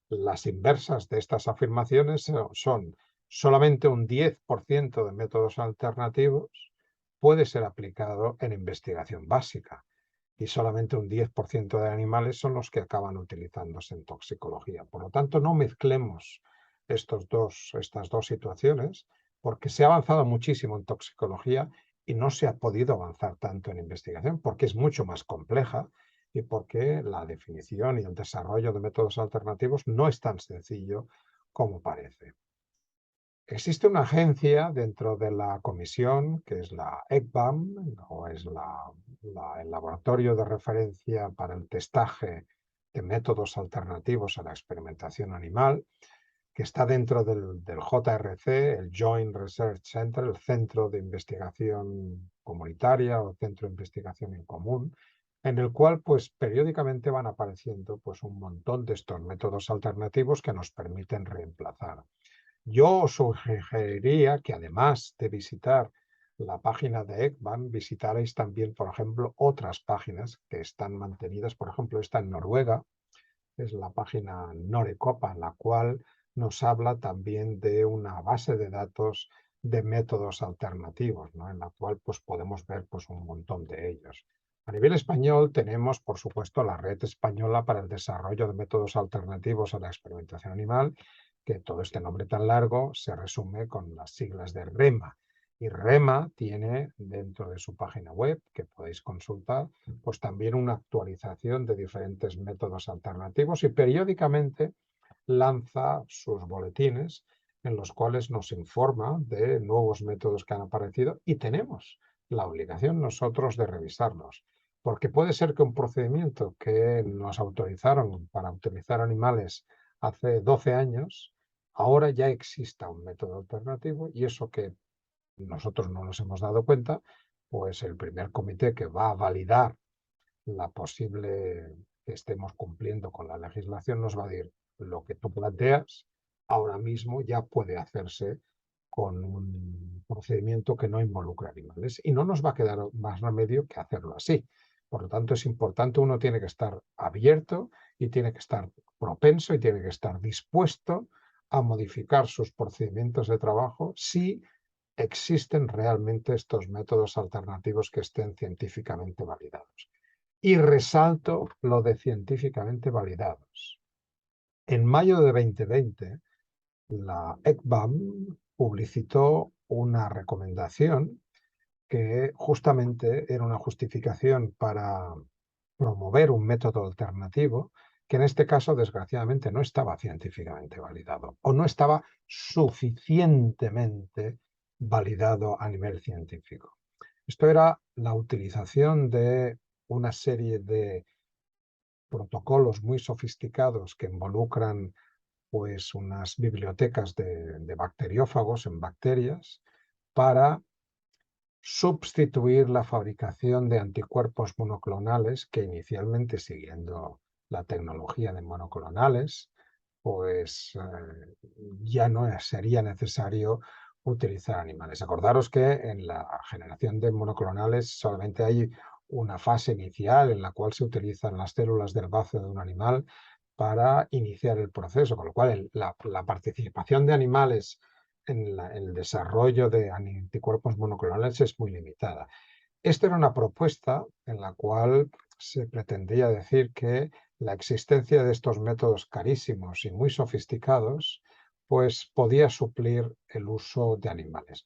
las inversas de estas afirmaciones son solamente un 10% de métodos alternativos puede ser aplicado en investigación básica y solamente un 10% de animales son los que acaban utilizándose en toxicología. Por lo tanto, no mezclemos estas dos situaciones porque se ha avanzado muchísimo en toxicología y no se ha podido avanzar tanto en investigación porque es mucho más compleja y porque la definición y el desarrollo de métodos alternativos no es tan sencillo como parece. Existe una agencia dentro de la comisión, que es la ECBAM, o es el laboratorio de referencia para el testaje de métodos alternativos a la experimentación animal, que está dentro del JRC, el Joint Research Center, el Centro de Investigación Comunitaria o Centro de Investigación en Común, en el cual pues periódicamente van apareciendo pues un montón de estos métodos alternativos que nos permiten reemplazar. Yo os sugeriría que además de visitar la página de ECBAM, visitarais también, por ejemplo, otras páginas que están mantenidas, por ejemplo, esta en Noruega, es la página Norecopa, la cual nos habla también de una base de datos de métodos alternativos, ¿no? En la cual pues, podemos ver pues, un montón de ellos. A nivel español tenemos, por supuesto, la Red Española para el Desarrollo de Métodos Alternativos a la Experimentación Animal, que todo este nombre tan largo se resume con las siglas de REMA. Y REMA tiene dentro de su página web, que podéis consultar, pues también una actualización de diferentes métodos alternativos y periódicamente lanza sus boletines en los cuales nos informa de nuevos métodos que han aparecido y tenemos la obligación nosotros de revisarlos. Porque puede ser que un procedimiento que nos autorizaron para utilizar animales hace 12 años, ahora ya exista un método alternativo y eso que nosotros no nos hemos dado cuenta, pues el primer comité que va a validar la posible que estemos cumpliendo con la legislación nos va a decir lo que tú planteas ahora mismo ya puede hacerse con un procedimiento que no involucra animales y no nos va a quedar más remedio que hacerlo así. Por lo tanto, es importante, uno tiene que estar abierto y tiene que estar propenso y tiene que estar dispuesto a modificar sus procedimientos de trabajo si existen realmente estos métodos alternativos que estén científicamente validados. Y resalto lo de científicamente validados. En mayo de 2020, la ECBAM publicitó una recomendación que justamente era una justificación para promover un método alternativo que en este caso, desgraciadamente, no estaba científicamente validado o no estaba suficientemente validado a nivel científico. Esto era la utilización de una serie de protocolos muy sofisticados que involucran pues unas bibliotecas de bacteriófagos en bacterias para sustituir la fabricación de anticuerpos monoclonales que inicialmente, siguiendo la tecnología de monoclonales, pues ya no sería necesario utilizar animales. Acordaros que en la generación de monoclonales solamente hay una fase inicial en la cual se utilizan las células del bazo de un animal para iniciar el proceso, con lo cual la participación de animales en el desarrollo de anticuerpos monoclonales es muy limitada. Esta era una propuesta en la cual se pretendía decir que la existencia de estos métodos carísimos y muy sofisticados pues podía suplir el uso de animales.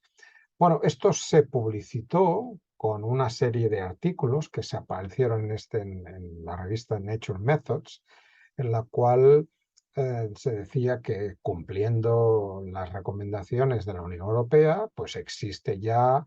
Bueno, esto se publicitó con una serie de artículos que se aparecieron en la revista Nature Methods, en la cual se decía que cumpliendo las recomendaciones de la Unión Europea, pues existe ya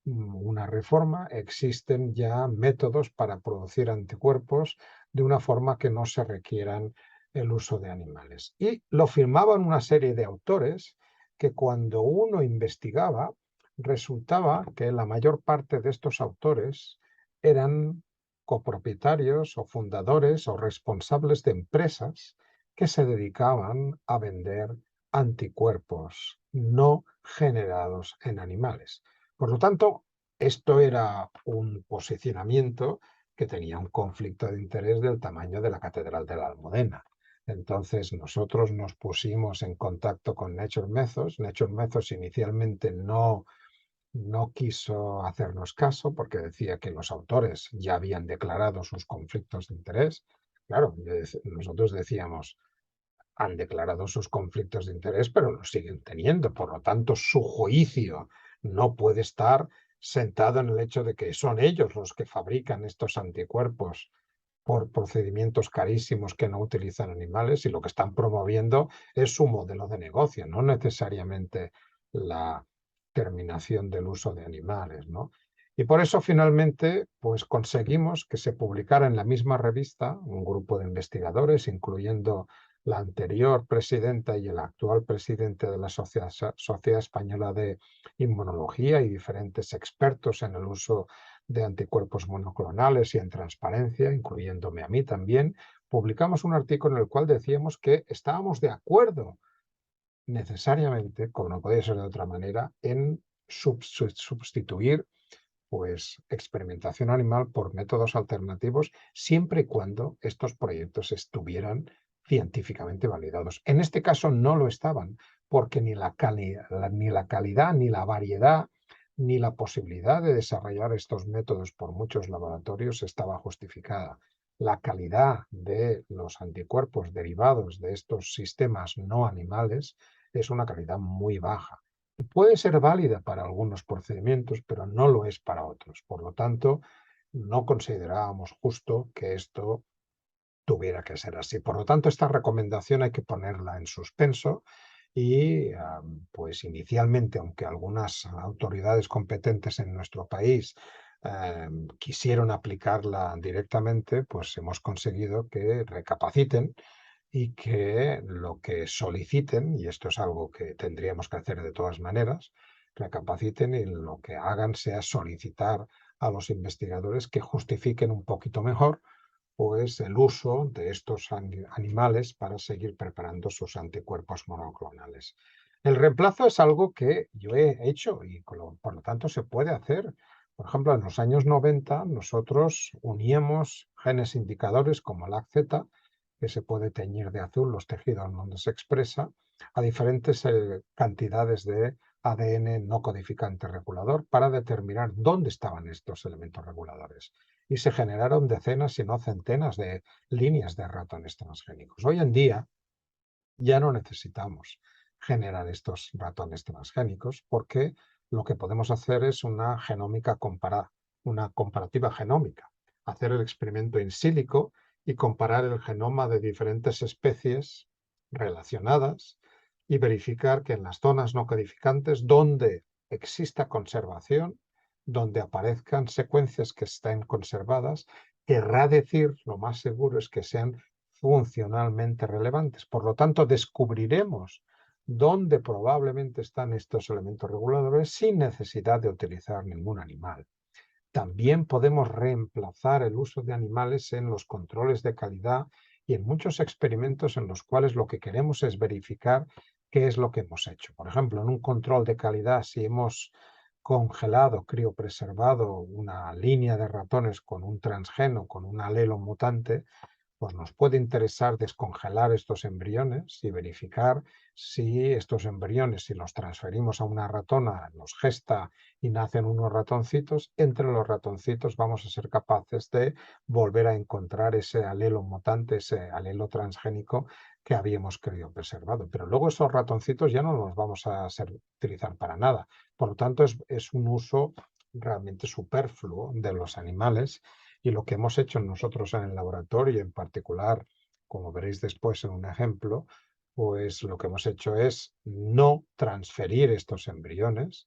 una reforma, existen ya métodos para producir anticuerpos de una forma que no se requieran el uso de animales. Y lo firmaban una serie de autores que cuando uno investigaba, resultaba que la mayor parte de estos autores eran copropietarios o fundadores o responsables de empresas que se dedicaban a vender anticuerpos no generados en animales. Por lo tanto, esto era un posicionamiento que tenía un conflicto de interés del tamaño de la Catedral de la Almudena. Entonces nosotros nos pusimos en contacto con Nature Methods. Nature Methods inicialmente no quiso hacernos caso porque decía que los autores ya habían declarado sus conflictos de interés. Claro, nosotros decíamos, han declarado sus conflictos de interés, pero los siguen teniendo. Por lo tanto, su juicio no puede estar sentado en el hecho de que son ellos los que fabrican estos anticuerpos por procedimientos carísimos que no utilizan animales y lo que están promoviendo es su modelo de negocio, no necesariamente la terminación del uso de animales, ¿no? Y por eso finalmente pues conseguimos que se publicara en la misma revista un grupo de investigadores, incluyendo la anterior presidenta y el actual presidente de la Sociedad Española de Inmunología y diferentes expertos en el uso de anticuerpos monoclonales y en transparencia, incluyéndome a mí también, publicamos un artículo en el cual decíamos que estábamos de acuerdo necesariamente, como no podía ser de otra manera, en sustituir pues, experimentación animal por métodos alternativos siempre y cuando estos proyectos estuvieran científicamente validados. En este caso no lo estaban, porque ni la calidad, ni la variedad, ni la posibilidad de desarrollar estos métodos por muchos laboratorios estaba justificada. La calidad de los anticuerpos derivados de estos sistemas no animales es una calidad muy baja. Puede ser válida para algunos procedimientos, pero no lo es para otros. Por lo tanto, no considerábamos justo que esto tuviera que ser así. Por lo tanto, esta recomendación hay que ponerla en suspenso y, pues inicialmente, aunque algunas autoridades competentes en nuestro país quisieron aplicarla directamente, pues hemos conseguido que recapaciten y que lo que soliciten, y esto es algo que tendríamos que hacer de todas maneras, recapaciten y lo que hagan sea solicitar a los investigadores que justifiquen un poquito mejor pues el uso de estos animales para seguir preparando sus anticuerpos monoclonales. El reemplazo es algo que yo he hecho y por lo tanto se puede hacer. Por ejemplo, en los años 90 nosotros uníamos genes indicadores como LACZ, que se puede teñir de azul los tejidos donde se expresa, a diferentes cantidades de ADN no codificante regulador para determinar dónde estaban estos elementos reguladores. Y se generaron decenas, si no centenas, de líneas de ratones transgénicos. Hoy en día ya no necesitamos generar estos ratones transgénicos porque lo que podemos hacer es una una comparativa genómica, hacer el experimento in silico y comparar el genoma de diferentes especies relacionadas y verificar que en las zonas no codificantes donde exista conservación, donde aparezcan secuencias que estén conservadas, querrá decir, lo más seguro es que sean funcionalmente relevantes. Por lo tanto, descubriremos dónde probablemente están estos elementos reguladores sin necesidad de utilizar ningún animal. También podemos reemplazar el uso de animales en los controles de calidad y en muchos experimentos en los cuales lo que queremos es verificar qué es lo que hemos hecho. Por ejemplo, en un control de calidad, si hemos congelado, criopreservado una línea de ratones con un transgeno, con un alelo mutante, pues nos puede interesar descongelar estos embriones y verificar si estos embriones, si los transferimos a una ratona, los gesta y nacen unos ratoncitos, entre los ratoncitos vamos a ser capaces de volver a encontrar ese alelo mutante, ese alelo transgénico que habíamos criopreservado. Pero luego esos ratoncitos ya no los vamos a utilizar para nada. Por lo tanto, es un uso realmente superfluo de los animales. Y lo que hemos hecho nosotros en el laboratorio, en particular, como veréis después en un ejemplo, pues lo que hemos hecho es no transferir estos embriones,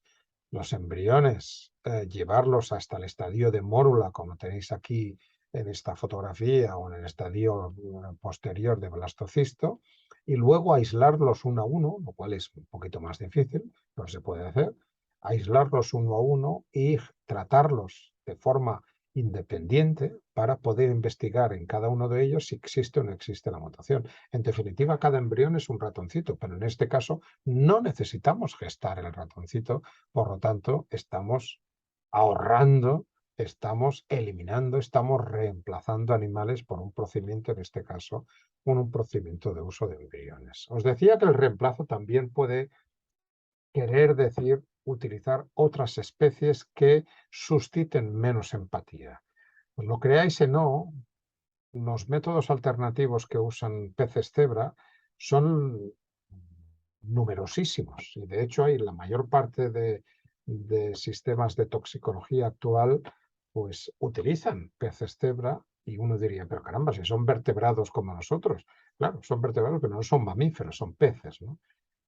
los embriones, llevarlos hasta el estadio de mórula, como tenéis aquí en esta fotografía, o en el estadio posterior de blastocisto, y luego aislarlos uno a uno, lo cual es un poquito más difícil, pero se puede hacer, aislarlos uno a uno y tratarlos de forma independiente para poder investigar en cada uno de ellos si existe o no existe la mutación. En definitiva, cada embrión es un ratoncito, pero en este caso no necesitamos gestar el ratoncito, por lo tanto, estamos ahorrando, estamos eliminando, estamos reemplazando animales por un procedimiento, en este caso, un procedimiento de uso de embriones. Os decía que el reemplazo también puede querer decir utilizar otras especies que susciten menos empatía. Pues lo creáis o no, los métodos alternativos que usan peces cebra son numerosísimos y de hecho hay la mayor parte de sistemas de toxicología actual pues utilizan peces cebra y uno diría, pero caramba, si son vertebrados como nosotros. Claro, son vertebrados, pero no son mamíferos, son peces, ¿no?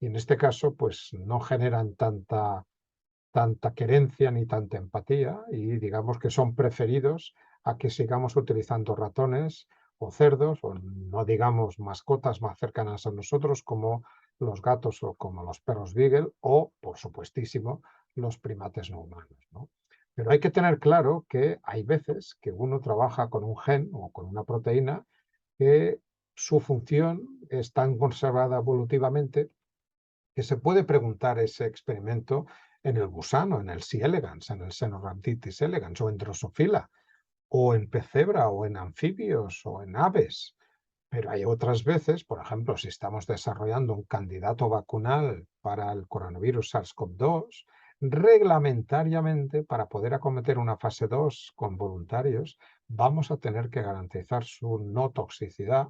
Y en este caso, pues no generan tanta querencia ni tanta empatía y digamos que son preferidos a que sigamos utilizando ratones o cerdos o no digamos mascotas más cercanas a nosotros como los gatos o como los perros beagle o, por supuestísimo, los primates no humanos, ¿no? Pero hay que tener claro que hay veces que uno trabaja con un gen o con una proteína que su función es tan conservada evolutivamente que se puede preguntar ese experimento en el gusano, en el C. elegans, en el Cenorhabditis elegans, o en Drosophila, o en pez cebra, o en anfibios, o en aves. Pero hay otras veces, por ejemplo, si estamos desarrollando un candidato vacunal para el coronavirus SARS-CoV-2, reglamentariamente, para poder acometer una fase 2 con voluntarios, vamos a tener que garantizar su no toxicidad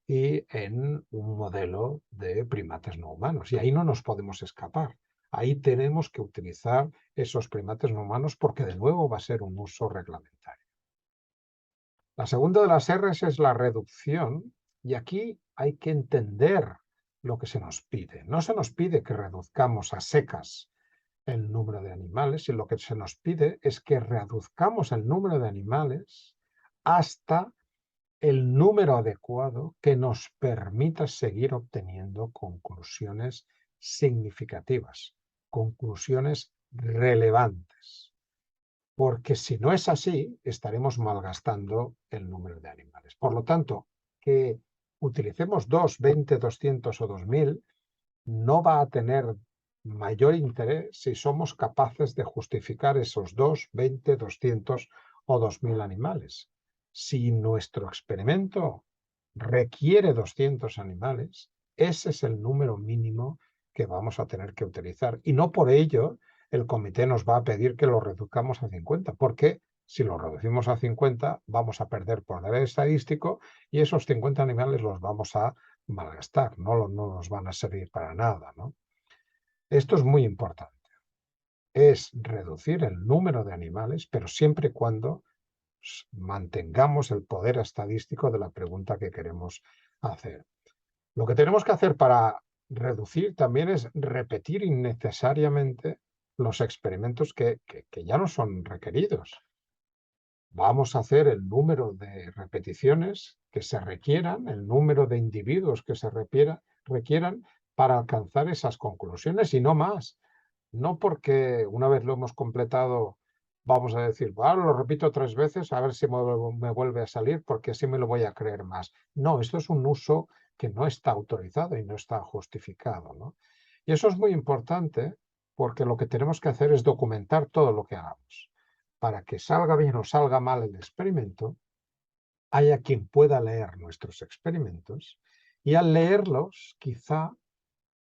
y en un modelo de primates no humanos. Y ahí no nos podemos escapar. Ahí tenemos que utilizar esos primates no humanos porque de nuevo va a ser un uso reglamentario. La segunda de las R's es la reducción y aquí hay que entender lo que se nos pide. No se nos pide que reduzcamos a secas el número de animales y lo que se nos pide es que reduzcamos el número de animales hasta el número adecuado que nos permita seguir obteniendo conclusiones significativas, conclusiones relevantes. porque si no es así, estaremos malgastando el número de animales. Por lo tanto, que utilicemos 2, 20, 200 o 2000 no va a tener mayor interés si somos capaces de justificar esos 2, 20, 200 o 2000 animales. Si nuestro experimento requiere 200 animales, ese es el número mínimo que vamos a tener que utilizar. Y no por ello el comité nos va a pedir que lo reduzcamos a 50, porque si lo reducimos a 50 vamos a perder poder estadístico y esos 50 animales los vamos a malgastar, no nos van a servir para nada, ¿no? Esto es muy importante. Es reducir el número de animales, pero siempre y cuando mantengamos el poder estadístico de la pregunta que queremos hacer. Lo que tenemos que hacer para reducir también es repetir innecesariamente los experimentos que ya no son requeridos. Vamos a hacer el número de repeticiones que se requieran, el número de individuos que se requieran para alcanzar esas conclusiones y no más. No porque una vez lo hemos completado vamos a decir, bueno, lo repito 3 veces a ver si me vuelve a salir porque así me lo voy a creer más. No, esto es un uso que no está autorizado y no está justificado, ¿no? Y eso es muy importante porque lo que tenemos que hacer es documentar todo lo que hagamos. Para que salga bien o salga mal el experimento, haya quien pueda leer nuestros experimentos y al leerlos quizá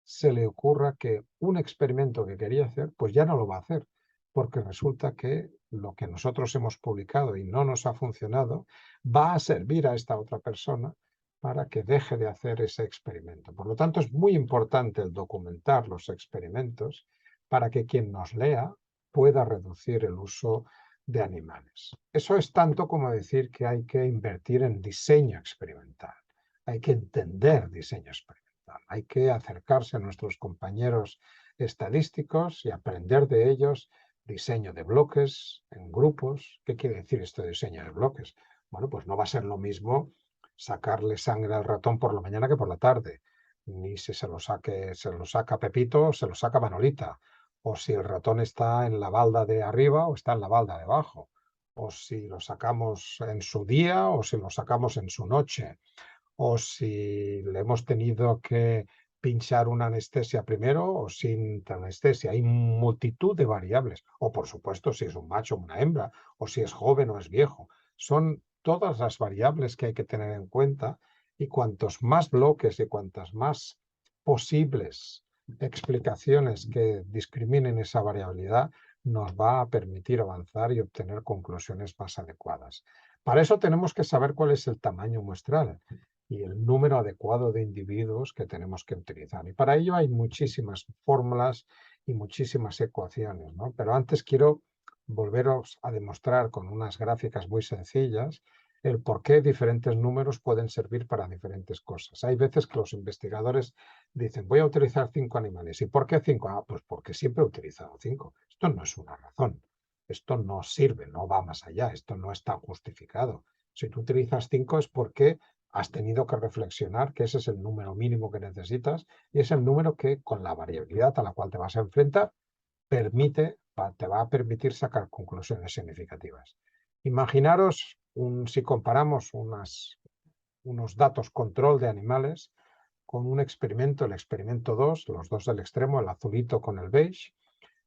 se le ocurra que un experimento que quería hacer, pues ya no lo va a hacer, porque resulta que lo que nosotros hemos publicado y no nos ha funcionado, va a servir a esta otra persona para que deje de hacer ese experimento. Por lo tanto, es muy importante el documentar los experimentos para que quien nos lea pueda reducir el uso de animales. Eso es tanto como decir que hay que invertir en diseño experimental, hay que entender diseño experimental. Hay que acercarse a nuestros compañeros estadísticos y aprender de ellos diseño de bloques en grupos. ¿Qué quiere decir esto de diseño de bloques? Bueno, pues no va a ser lo mismo sacarle sangre al ratón por la mañana que por la tarde, ni si se lo saca Pepito o se lo saca Manolita, o si el ratón está en la balda de arriba o está en la balda de abajo, o si lo sacamos en su día o si lo sacamos en su noche, o si le hemos tenido que pinchar una anestesia primero o sin anestesia. Hay multitud de variables. O, por supuesto, si es un macho o una hembra, o si es joven o es viejo. Son todas las variables que hay que tener en cuenta y cuantos más bloques y cuantas más posibles explicaciones que discriminen esa variabilidad nos va a permitir avanzar y obtener conclusiones más adecuadas. Para eso tenemos que saber cuál es el tamaño muestral y el número adecuado de individuos que tenemos que utilizar. Y para ello hay muchísimas fórmulas y muchísimas ecuaciones, ¿no? Pero antes quiero volveros a demostrar con unas gráficas muy sencillas el por qué diferentes números pueden servir para diferentes cosas. Hay veces que los investigadores dicen, voy a utilizar 5 animales. ¿Y por qué 5? Ah, pues porque siempre he utilizado 5. Esto no es una razón. Esto no sirve, no va más allá. Esto no está justificado. Si tú utilizas 5 es porque has tenido que reflexionar que ese es el número mínimo que necesitas y es el número que, con la variabilidad a la cual te vas a enfrentar, te va a permitir sacar conclusiones significativas. Imaginaros si comparamos unos datos control de animales con un experimento, el experimento 2, los dos del extremo, el azulito con el beige,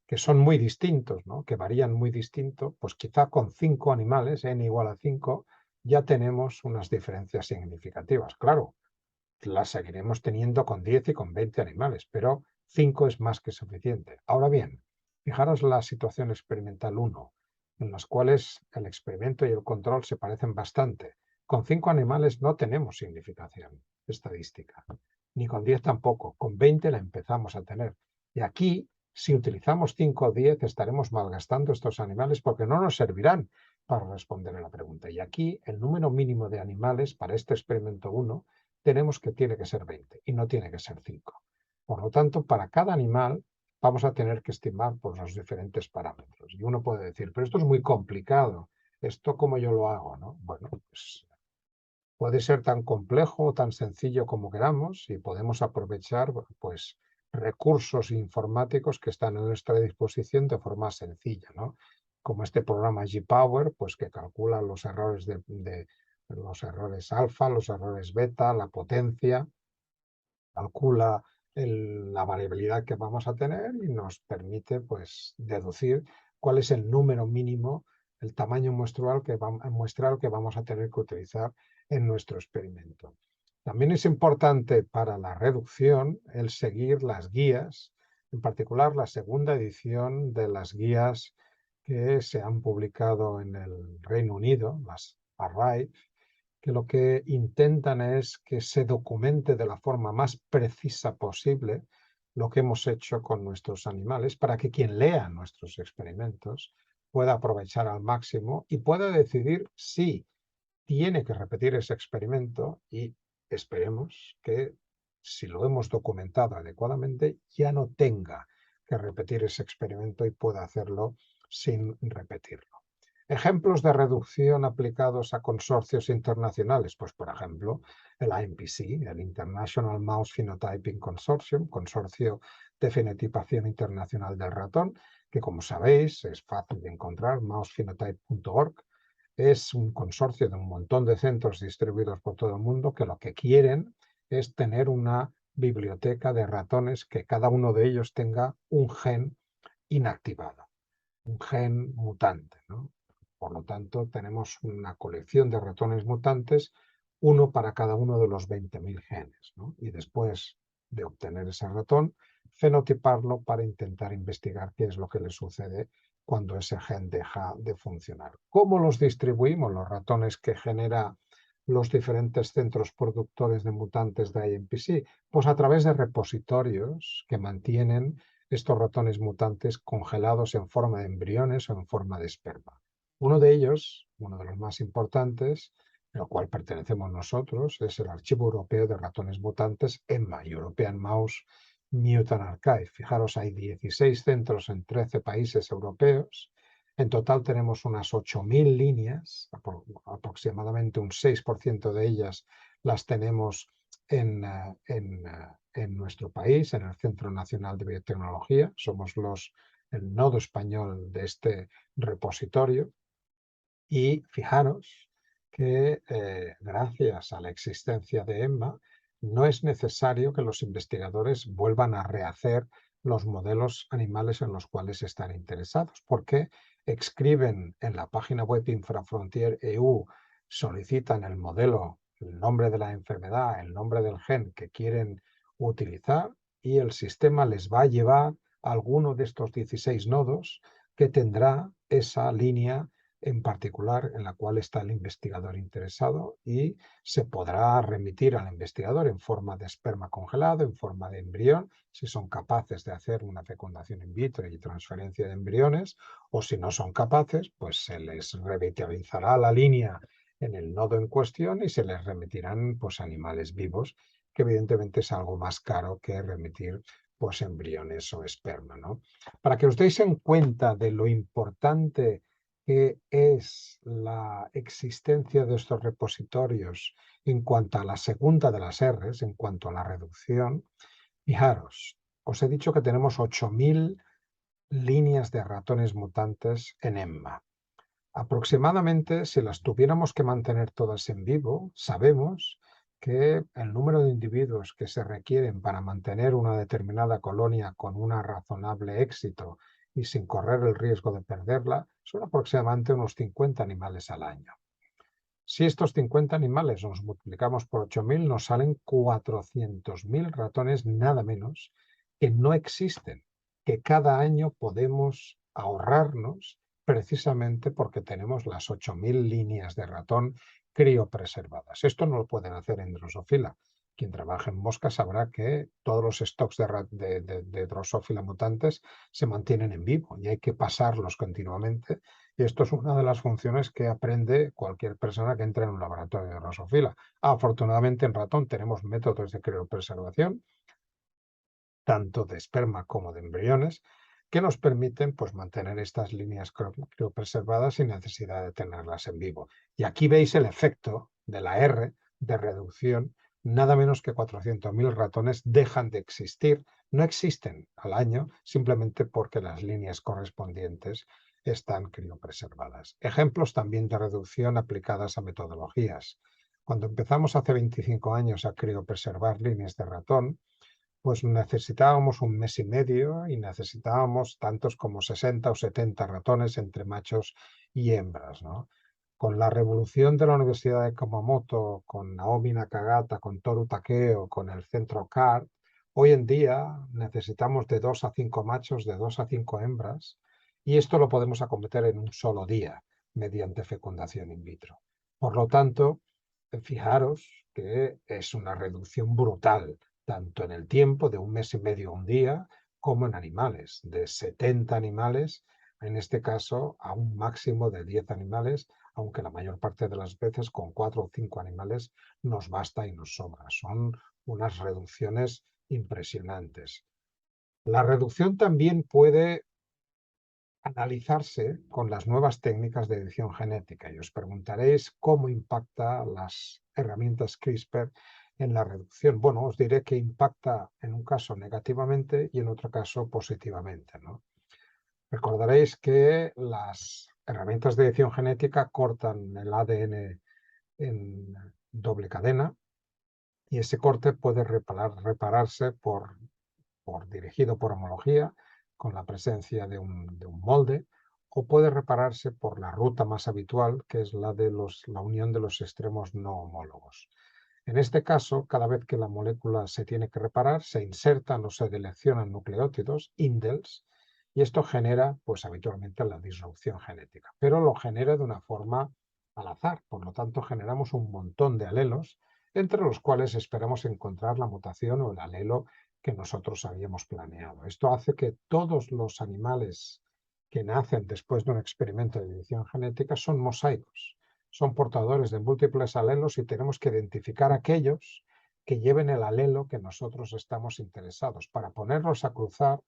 que son muy distintos, ¿no? Que varían muy distinto, pues quizá con 5 animales, n igual a 5, ya tenemos unas diferencias significativas. Claro, las seguiremos teniendo con 10 y con 20 animales, pero 5 es más que suficiente. Ahora bien, fijaros la situación experimental 1, en las cuales el experimento y el control se parecen bastante. Con 5 animales no tenemos significación estadística, ni con 10 tampoco. Con 20 la empezamos a tener. Y aquí, si utilizamos 5 o 10, estaremos malgastando estos animales porque no nos servirán para responder a la pregunta. Y aquí, el número mínimo de animales para este experimento 1 tiene que ser 20 y no tiene que ser 5. Por lo tanto, para cada animal vamos a tener que estimar por los diferentes parámetros. Y uno puede decir, pero esto es muy complicado, ¿esto cómo yo lo hago? ¿No? Bueno, pues puede ser tan complejo o tan sencillo como queramos y podemos aprovechar pues, recursos informáticos que están a nuestra disposición de forma sencilla, ¿no? como este programa G-Power, pues que calcula los errores los errores alfa, los errores beta, la potencia, calcula la variabilidad que vamos a tener y nos permite pues deducir cuál es el número mínimo, el tamaño muestral que vamos a tener que utilizar en nuestro experimento. También es importante para la reducción el seguir las guías, en particular la segunda edición de las guías que se han publicado en el Reino Unido, las ARRIVE, que lo que intentan es que se documente de la forma más precisa posible lo que hemos hecho con nuestros animales para que quien lea nuestros experimentos pueda aprovechar al máximo y pueda decidir si tiene que repetir ese experimento y esperemos que si lo hemos documentado adecuadamente ya no tenga que repetir ese experimento y pueda hacerlo sin repetirlo. Ejemplos de reducción aplicados a consorcios internacionales, pues por ejemplo el IMPC, el International Mouse Phenotyping Consortium, Consorcio de Fenotipación Internacional del Ratón, que como sabéis es fácil de encontrar, mousephenotype.org. Es un consorcio de un montón de centros distribuidos por todo el mundo que lo que quieren es tener una biblioteca de ratones que cada uno de ellos tenga un gen inactivado, un gen mutante, ¿no? Por lo tanto, tenemos una colección de ratones mutantes, uno para cada uno de los 20.000 genes, ¿no? Y después de obtener ese ratón, fenotiparlo para intentar investigar qué es lo que le sucede cuando ese gen deja de funcionar. ¿Cómo los distribuimos los ratones que genera los diferentes centros productores de mutantes de IMPC? Pues a través de repositorios que mantienen estos ratones mutantes congelados en forma de embriones o en forma de esperma. Uno de ellos, uno de los más importantes, al cual pertenecemos nosotros, es el Archivo Europeo de Ratones Mutantes, EMMA, European Mouse Mutant Archive. Fijaros, hay 16 centros en 13 países europeos. En total tenemos unas 8.000 líneas, aproximadamente un 6% de ellas las tenemos en nuestro país, en el Centro Nacional de Biotecnología. Somos el nodo español de este repositorio. Y fijaros que gracias a la existencia de EMMA no es necesario que los investigadores vuelvan a rehacer los modelos animales en los cuales están interesados, porque escriben en la página web Infrafrontier EU, solicitan el modelo, el nombre de la enfermedad, el nombre del gen que quieren utilizar y el sistema les va a llevar a alguno de estos 16 nodos que tendrá esa línea en particular en la cual está el investigador interesado y se podrá remitir al investigador en forma de esperma congelado, en forma de embrión, si son capaces de hacer una fecundación in vitro y transferencia de embriones, o si no son capaces, pues se les revitalizará la línea en el nodo en cuestión y se les remitirán pues animales vivos, que evidentemente es algo más caro que remitir pues embriones o esperma, ¿no? Para que os deis en cuenta de lo importante que es la existencia de estos repositorios en cuanto a la segunda de las R's, en cuanto a la reducción, fijaros, os he dicho que tenemos 8.000 líneas de ratones mutantes en EMMA. Aproximadamente, si las tuviéramos que mantener todas en vivo, sabemos que el número de individuos que se requieren para mantener una determinada colonia con un razonable éxito y sin correr el riesgo de perderla, son aproximadamente unos 50 animales al año. Si estos 50 animales los multiplicamos por 8.000, nos salen 400.000 ratones nada menos que no existen, que cada año podemos ahorrarnos precisamente porque tenemos las 8.000 líneas de ratón criopreservadas. Esto no lo pueden hacer en Drosophila. Quien trabaja en mosca sabrá que todos los stocks de Drosophila mutantes se mantienen en vivo y hay que pasarlos continuamente. Y esto es una de las funciones que aprende cualquier persona que entre en un laboratorio de Drosophila. Afortunadamente en ratón tenemos métodos de criopreservación, tanto de esperma como de embriones, que nos permiten pues, mantener estas líneas criopreservadas sin necesidad de tenerlas en vivo. Y aquí veis el efecto de la R de reducción. Nada menos que 400.000 ratones dejan de existir, no existen al año, simplemente porque las líneas correspondientes están criopreservadas. Ejemplos también de reducción aplicadas a metodologías. Cuando empezamos hace 25 años a criopreservar líneas de ratón, pues necesitábamos un mes y medio y necesitábamos tantos como 60 o 70 ratones entre machos y hembras, ¿no? Con la revolución de la Universidad de Kumamoto, con Naomi Nakagata, con Toru Takeo, con el centro CART, hoy en día necesitamos de 2 a 5 machos, de 2 a 5 hembras, y esto lo podemos acometer en un solo día mediante fecundación in vitro. Por lo tanto, fijaros que es una reducción brutal, tanto en el tiempo, de un mes y medio a un día, como en animales, de 70 animales, en este caso a un máximo de 10 animales, aunque la mayor parte de las veces con 4 o 5 animales nos basta y nos sobra. Son unas reducciones impresionantes. La reducción también puede analizarse con las nuevas técnicas de edición genética y os preguntaréis cómo impacta las herramientas CRISPR en la reducción. Bueno, os diré que impacta en un caso negativamente y en otro caso positivamente, ¿no? Recordaréis que las herramientas de edición genética cortan el ADN en doble cadena y ese corte puede repararse dirigido por homología, con la presencia de un molde, o puede repararse por la ruta más habitual, que es la de la unión de los extremos no homólogos. En este caso, cada vez que la molécula se tiene que reparar, se insertan o se deleccionan nucleótidos, indels, y esto genera, pues habitualmente, la disrupción genética, pero lo genera de una forma al azar. Por lo tanto, generamos un montón de alelos, entre los cuales esperamos encontrar la mutación o el alelo que nosotros habíamos planeado. Esto hace que todos los animales que nacen después de un experimento de edición genética son mosaicos, son portadores de múltiples alelos y tenemos que identificar aquellos que lleven el alelo que nosotros estamos interesados para ponerlos a cruzar,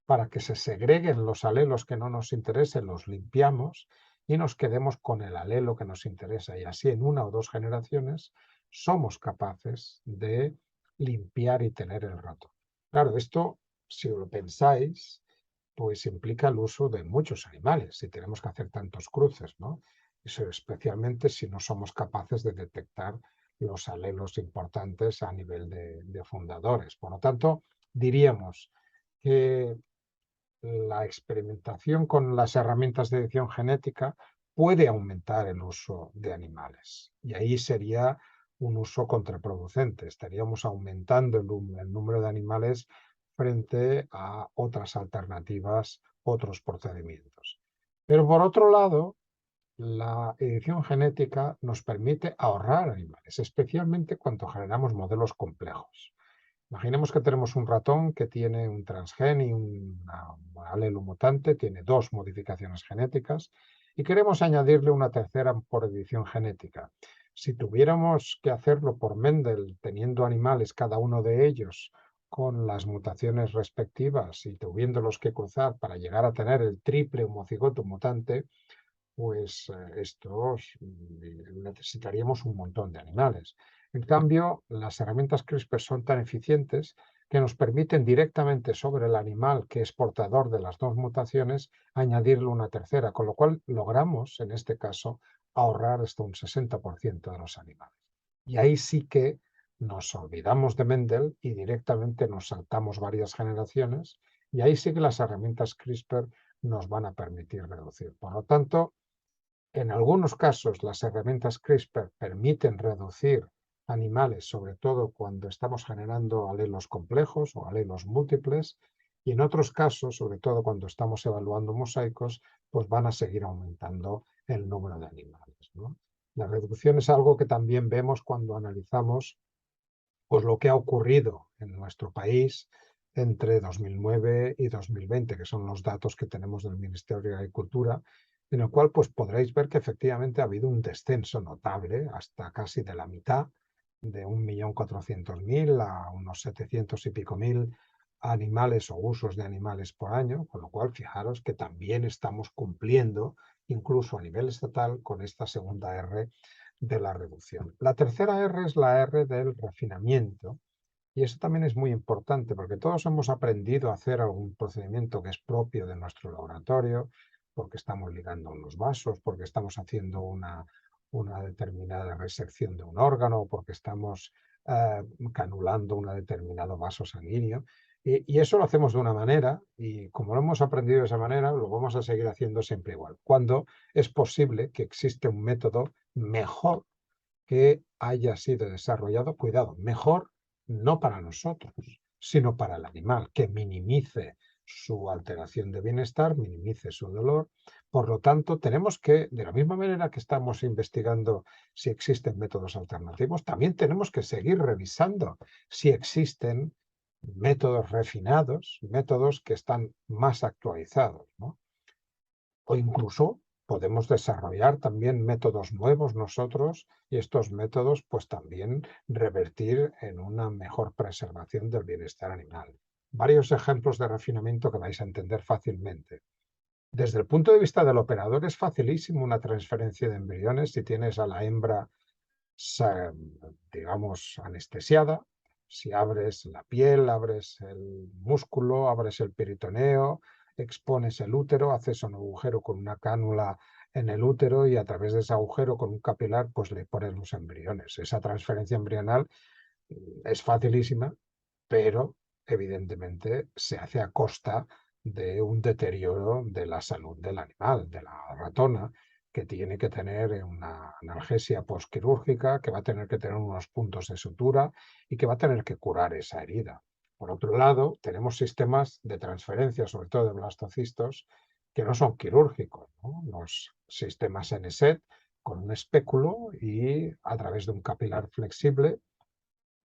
para que se segreguen los alelos que no nos interesen, los limpiamos y nos quedemos con el alelo que nos interesa. Y así en una o dos generaciones somos capaces de limpiar y tener el ratón. Claro, esto, si lo pensáis, pues implica el uso de muchos animales si tenemos que hacer tantos cruces, ¿no? Eso especialmente si no somos capaces de detectar los alelos importantes a nivel de fundadores. Por lo tanto, diríamos que la experimentación con las herramientas de edición genética puede aumentar el uso de animales. Y ahí sería un uso contraproducente. Estaríamos aumentando el número de animales frente a otras alternativas, otros procedimientos. Pero por otro lado, la edición genética nos permite ahorrar animales, especialmente cuando generamos modelos complejos. Imaginemos que tenemos un ratón que tiene un transgen y un alelo mutante, tiene dos modificaciones genéticas y queremos añadirle una tercera por edición genética. Si tuviéramos que hacerlo por Mendel, teniendo animales cada uno de ellos con las mutaciones respectivas y tuviéndolos que cruzar para llegar a tener el triple homocigoto mutante, pues necesitaríamos un montón de animales. En cambio, las herramientas CRISPR son tan eficientes que nos permiten directamente sobre el animal que es portador de las dos mutaciones añadirle una tercera, con lo cual logramos, en este caso, ahorrar hasta un 60% de los animales. Y ahí sí que nos olvidamos de Mendel y directamente nos saltamos varias generaciones y ahí sí que las herramientas CRISPR nos van a permitir reducir. Por lo tanto, en algunos casos, las herramientas CRISPR permiten reducir animales, sobre todo cuando estamos generando alelos complejos o alelos múltiples, y en otros casos, sobre todo cuando estamos evaluando mosaicos, pues van a seguir aumentando el número de animales, ¿no? La reducción es algo que también vemos cuando analizamos pues, lo que ha ocurrido en nuestro país entre 2009 y 2020, que son los datos que tenemos del Ministerio de Agricultura, en el cual pues, podréis ver que efectivamente ha habido un descenso notable, hasta casi de la mitad, de 1.400.000 a unos 700 y pico mil animales o usos de animales por año, con lo cual fijaros que también estamos cumpliendo, incluso a nivel estatal, con esta segunda R de la reducción. La tercera R es la R del refinamiento, y eso también es muy importante porque todos hemos aprendido a hacer algún procedimiento que es propio de nuestro laboratorio, porque estamos ligando unos vasos, porque estamos haciendo una determinada resección de un órgano, porque estamos canulando un determinado vaso sanguíneo. Y eso lo hacemos de una manera, y como lo hemos aprendido de esa manera, lo vamos a seguir haciendo siempre igual. Cuando es posible que existe un método mejor que haya sido desarrollado, cuidado, mejor no para nosotros, sino para el animal, que minimice su alteración de bienestar, minimice su dolor. Por lo tanto, tenemos que, de la misma manera que estamos investigando si existen métodos alternativos, también tenemos que seguir revisando si existen métodos refinados, métodos que están más actualizados, ¿no? O incluso podemos desarrollar también métodos nuevos nosotros y estos métodos pues también revertir en una mejor preservación del bienestar animal. Varios ejemplos de refinamiento que vais a entender fácilmente. Desde el punto de vista del operador es facilísimo una transferencia de embriones si tienes a la hembra, digamos, anestesiada. Si abres la piel, abres el músculo, abres el peritoneo, expones el útero, haces un agujero con una cánula en el útero y a través de ese agujero con un capilar pues le pones los embriones. Esa transferencia embrional es facilísima, pero evidentemente se hace a costa de un deterioro de la salud del animal, de la ratona, que tiene que tener una analgesia postquirúrgica, que va a tener que tener unos puntos de sutura y que va a tener que curar esa herida. Por otro lado, tenemos sistemas de transferencia, sobre todo de blastocistos, que no son quirúrgicos, ¿no? Los sistemas NSET con un espéculo y a través de un capilar flexible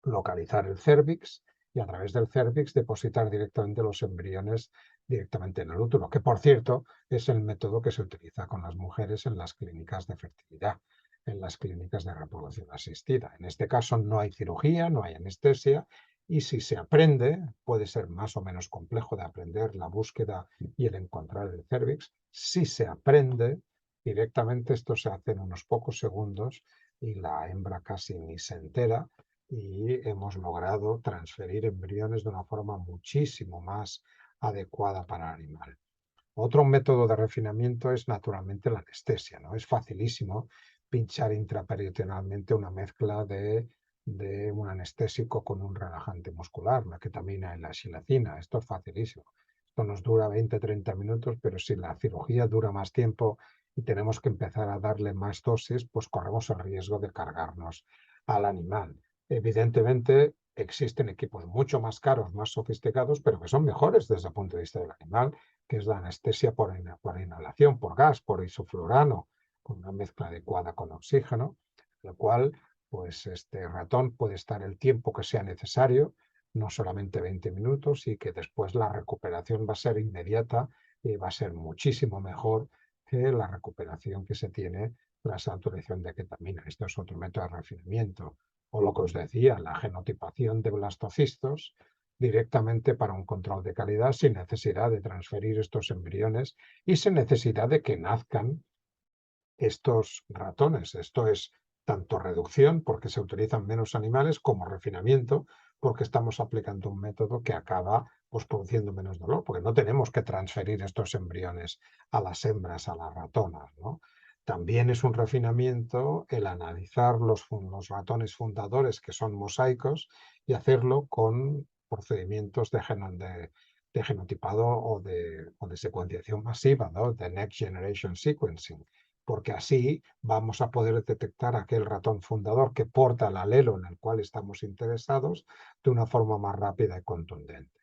localizar el cérvix y a través del cérvix depositar directamente los embriones directamente en el útero, que por cierto es el método que se utiliza con las mujeres en las clínicas de fertilidad, en las clínicas de reproducción asistida. En este caso no hay cirugía, no hay anestesia y si se aprende, puede ser más o menos complejo de aprender la búsqueda y el encontrar el cérvix. Si se aprende directamente, esto se hace en unos pocos segundos y la hembra casi ni se entera y hemos logrado transferir embriones de una forma muchísimo más adecuada para el animal. Otro método de refinamiento es naturalmente la anestesia, ¿no? Es facilísimo pinchar intraperitonealmente una mezcla de un anestésico con un relajante muscular, la ketamina y la xilacina. Esto es facilísimo. Esto nos dura 20-30 minutos, pero si la cirugía dura más tiempo y tenemos que empezar a darle más dosis, pues corremos el riesgo de cargarnos al animal. Evidentemente, existen equipos mucho más caros, más sofisticados, pero que son mejores desde el punto de vista del animal, que es la anestesia por inhalación, por gas, por isoflurano, con una mezcla adecuada con oxígeno, lo cual, pues este ratón puede estar el tiempo que sea necesario, no solamente 20 minutos, y que después la recuperación va a ser inmediata y va a ser muchísimo mejor que la recuperación que se tiene tras la autorización de ketamina. Esto es otro método de refinamiento. O lo que os decía, la genotipación de blastocistos, directamente para un control de calidad sin necesidad de transferir estos embriones y sin necesidad de que nazcan estos ratones. Esto es tanto reducción, porque se utilizan menos animales, como refinamiento, porque estamos aplicando un método que acaba pues, produciendo menos dolor, porque no tenemos que transferir estos embriones a las hembras, a las ratonas, ¿no? También es un refinamiento el analizar los ratones fundadores, que son mosaicos, y hacerlo con procedimientos de genotipado o de secuenciación masiva, ¿no? De Next Generation Sequencing, porque así vamos a poder detectar aquel ratón fundador que porta el alelo en el cual estamos interesados de una forma más rápida y contundente.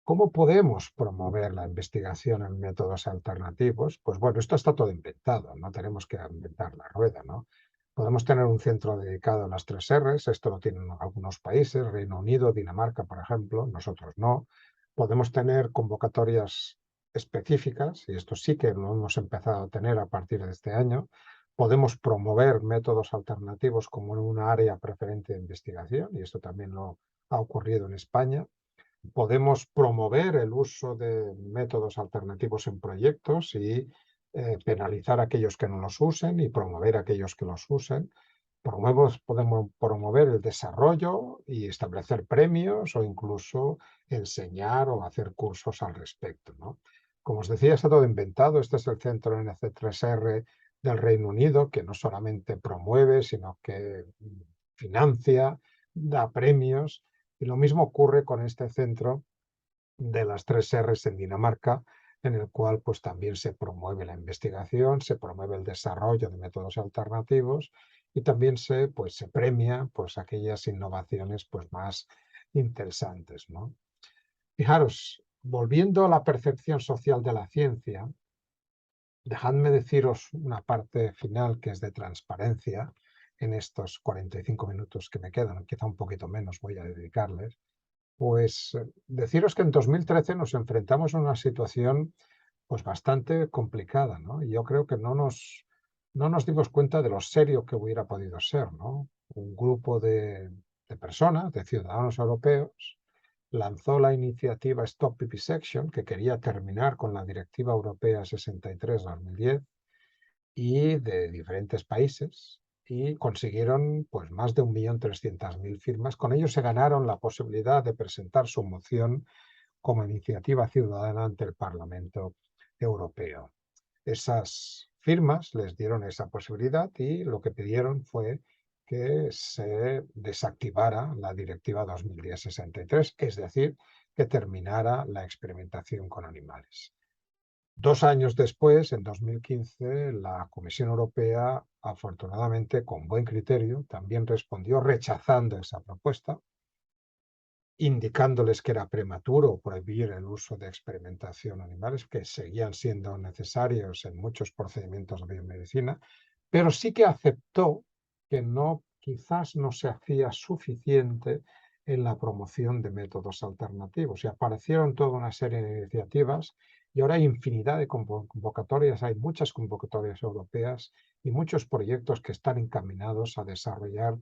¿Cómo podemos promover la investigación en métodos alternativos? Pues bueno, esto está todo inventado, no tenemos que inventar la rueda, ¿no? Podemos tener un centro dedicado a las 3 Rs, esto lo tienen algunos países, Reino Unido, Dinamarca, por ejemplo, nosotros no. Podemos tener convocatorias específicas, y esto sí que lo hemos empezado a tener a partir de este año. Podemos promover métodos alternativos como en una área preferente de investigación, y esto también lo ha ocurrido en España. Podemos promover el uso de métodos alternativos en proyectos y penalizar a aquellos que no los usen y promover a aquellos que los usen. Podemos promover el desarrollo y establecer premios o incluso enseñar o hacer cursos al respecto, ¿no? Como os decía, está todo inventado. Este es el centro NC3R del Reino Unido, que no solamente promueve, sino que financia, da premios. Y lo mismo ocurre con este centro de las 3Rs en Dinamarca, en el cual pues también se promueve la investigación, se promueve el desarrollo de métodos alternativos y también se premia pues aquellas innovaciones pues más interesantes, ¿no? Fijaros, volviendo a la percepción social de la ciencia, dejadme deciros una parte final que es de transparencia en estos 45 minutos que me quedan, quizá un poquito menos voy a dedicarles. Pues deciros que en 2013 nos enfrentamos a una situación pues bastante complicada, ¿no? Y yo creo que no nos dimos cuenta de lo serio que hubiera podido ser, ¿no? Un grupo de personas, de ciudadanos europeos, lanzó la iniciativa Stop Vivisection, que quería terminar con la Directiva Europea 63/2010, y de diferentes países, y consiguieron pues más de 1.300.000 firmas. Con ello se ganaron la posibilidad de presentar su moción como iniciativa ciudadana ante el Parlamento Europeo. Esas firmas les dieron esa posibilidad y lo que pidieron fue que se desactivara la Directiva 2010/63, es decir, que terminara la experimentación con animales. 2 años después, en 2015, la Comisión Europea, afortunadamente con buen criterio, también respondió rechazando esa propuesta, indicándoles que era prematuro prohibir el uso de experimentación animales, que seguían siendo necesarios en muchos procedimientos de biomedicina, pero sí que aceptó que quizás no se hacía suficiente en la promoción de métodos alternativos. Y aparecieron toda una serie de iniciativas y ahora hay infinidad de convocatorias, hay muchas convocatorias europeas y muchos proyectos que están encaminados a desarrollar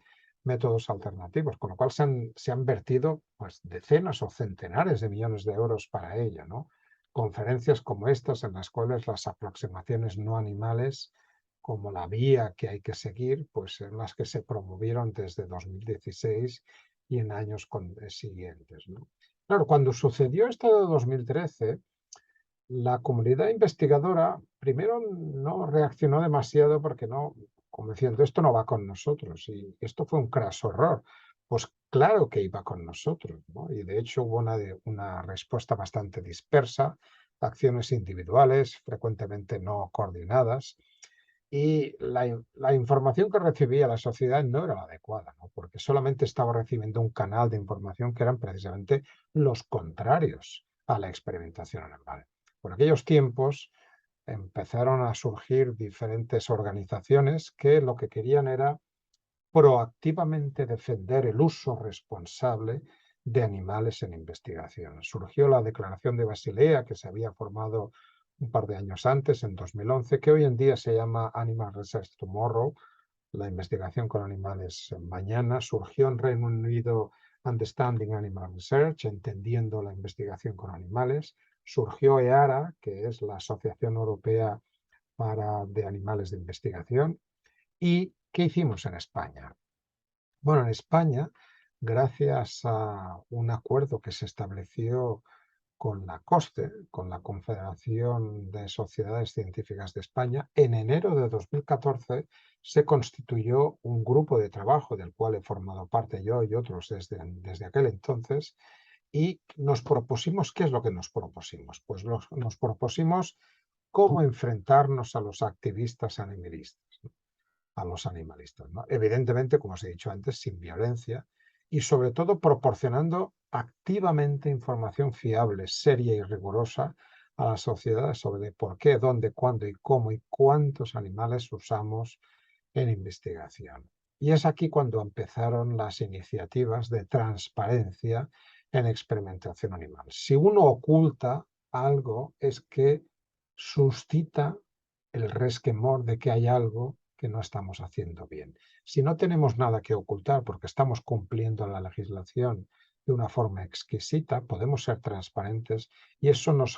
métodos alternativos, con lo cual se han vertido pues, decenas o centenares de millones de euros para ello, ¿no? Conferencias como estas, en las cuales las aproximaciones no animales, como la vía que hay que seguir, pues en las que se promovieron desde 2016 y en años siguientes, ¿no? Claro, cuando sucedió esto de 2013, la comunidad investigadora primero no reaccionó demasiado porque no, como diciendo, esto no va con nosotros y esto fue un craso error. Pues claro que iba con nosotros, ¿no? Y de hecho hubo una respuesta bastante dispersa, acciones individuales, frecuentemente no coordinadas, y la información que recibía la sociedad no era la adecuada, ¿no? Porque solamente estaba recibiendo un canal de información que eran precisamente los contrarios a la experimentación animal. Por aquellos tiempos empezaron a surgir diferentes organizaciones que lo que querían era proactivamente defender el uso responsable de animales en investigación. Surgió la Declaración de Basilea, que se había formado un par de años antes, en 2011, que hoy en día se llama Animal Research Tomorrow, la investigación con animales mañana. Surgió en Reino Unido Understanding Animal Research, entendiendo la investigación con animales. Surgió EARA, que es la Asociación Europea de Animales de Investigación. ¿Y qué hicimos en España? Bueno, en España, gracias a un acuerdo que se estableció con la COSCE, con la Confederación de Sociedades Científicas de España, en enero de 2014 se constituyó un grupo de trabajo del cual he formado parte yo y otros desde aquel entonces, y nos propusimos, ¿qué es lo que nos propusimos? Pues nos propusimos cómo enfrentarnos a los activistas animalistas, ¿no? A los animalistas, ¿no? Evidentemente, como os he dicho antes, sin violencia y sobre todo proporcionando activamente información fiable, seria y rigurosa a la sociedad sobre por qué, dónde, cuándo y cómo y cuántos animales usamos en investigación. Y es aquí cuando empezaron las iniciativas de transparencia en experimentación animal. Si uno oculta algo, es que suscita el resquemor de que hay algo que no estamos haciendo bien. Si no tenemos nada que ocultar porque estamos cumpliendo la legislación de una forma exquisita, podemos ser transparentes y eso nos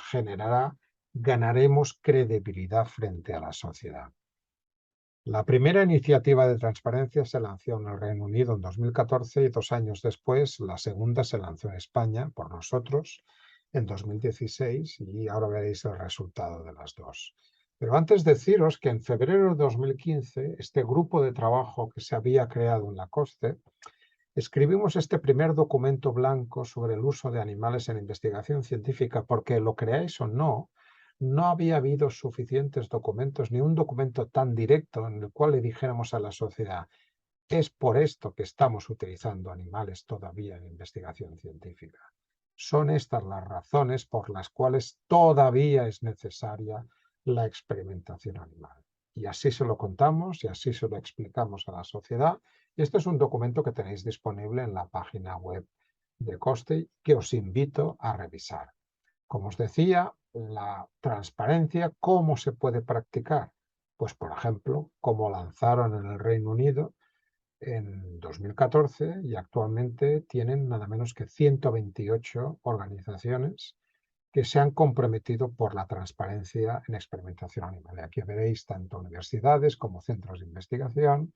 ganaremos credibilidad frente a la sociedad. La primera iniciativa de transparencia se lanzó en el Reino Unido en 2014 y 2 años después la segunda se lanzó en España por nosotros en 2016 y ahora veréis el resultado de las dos. Pero antes deciros que en febrero de 2015 este grupo de trabajo que se había creado en la COSCE escribimos este primer documento blanco sobre el uso de animales en investigación científica porque, lo creáis o no, no había habido suficientes documentos, ni un documento tan directo en el cual le dijéramos a la sociedad: es por esto que estamos utilizando animales todavía en investigación científica. Son estas las razones por las cuales todavía es necesaria la experimentación animal. Y así se lo contamos y así se lo explicamos a la sociedad. Y este es un documento que tenéis disponible en la página web de COSTE, que os invito a revisar. Como os decía, la transparencia, ¿cómo se puede practicar? Pues, por ejemplo, como lanzaron en el Reino Unido en 2014 y actualmente tienen nada menos que 128 organizaciones que se han comprometido por la transparencia en experimentación animal. Y aquí veréis tanto universidades como centros de investigación,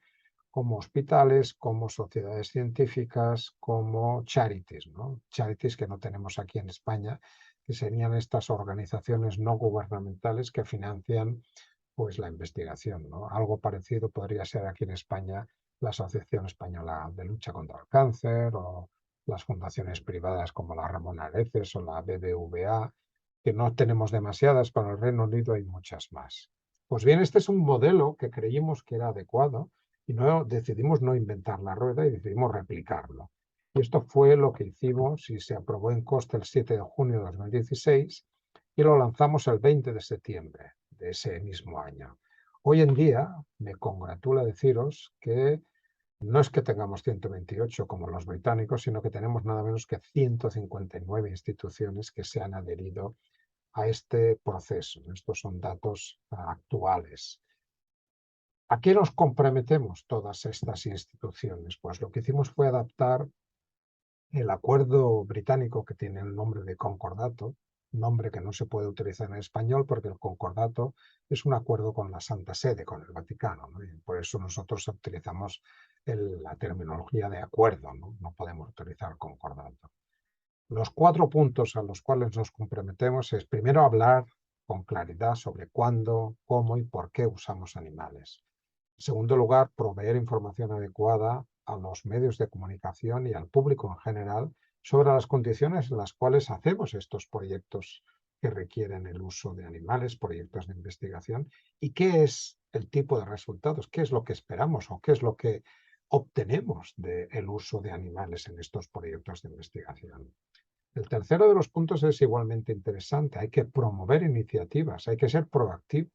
como hospitales, como sociedades científicas, como charities, ¿no? Charities que no tenemos aquí en España, que serían estas organizaciones no gubernamentales que financian pues la investigación, ¿no? Algo parecido podría ser aquí en España la Asociación Española de Lucha contra el Cáncer, o las fundaciones privadas como la Ramón Areces o la BBVA, que no tenemos demasiadas, pero en el Reino Unido hay muchas más. Pues bien, este es un modelo que creímos que era adecuado y decidimos no inventar la rueda y decidimos replicarlo. Y esto fue lo que hicimos y se aprobó en COSTE el 7 de junio de 2016 y lo lanzamos el 20 de septiembre de ese mismo año. Hoy en día me congratula deciros que no es que tengamos 128 como los británicos, sino que tenemos nada menos que 159 instituciones que se han adherido a este proceso. Estos son datos actuales. ¿A qué nos comprometemos todas estas instituciones? Pues lo que hicimos fue adaptar el acuerdo británico, que tiene el nombre de Concordato, nombre que no se puede utilizar en español porque el Concordato es un acuerdo con la Santa Sede, con el Vaticano, ¿no? Y por eso nosotros utilizamos la terminología de acuerdo, ¿no? No podemos utilizar Concordato. Los 4 puntos a los cuales nos comprometemos es, primero, hablar con claridad sobre cuándo, cómo y por qué usamos animales. En segundo lugar, proveer información adecuada a los medios de comunicación y al público en general sobre las condiciones en las cuales hacemos estos proyectos que requieren el uso de animales, proyectos de investigación, y qué es el tipo de resultados, qué es lo que esperamos o qué es lo que obtenemos del uso de animales en estos proyectos de investigación. El tercero de los puntos es igualmente interesante. Hay que promover iniciativas, hay que ser proactivo,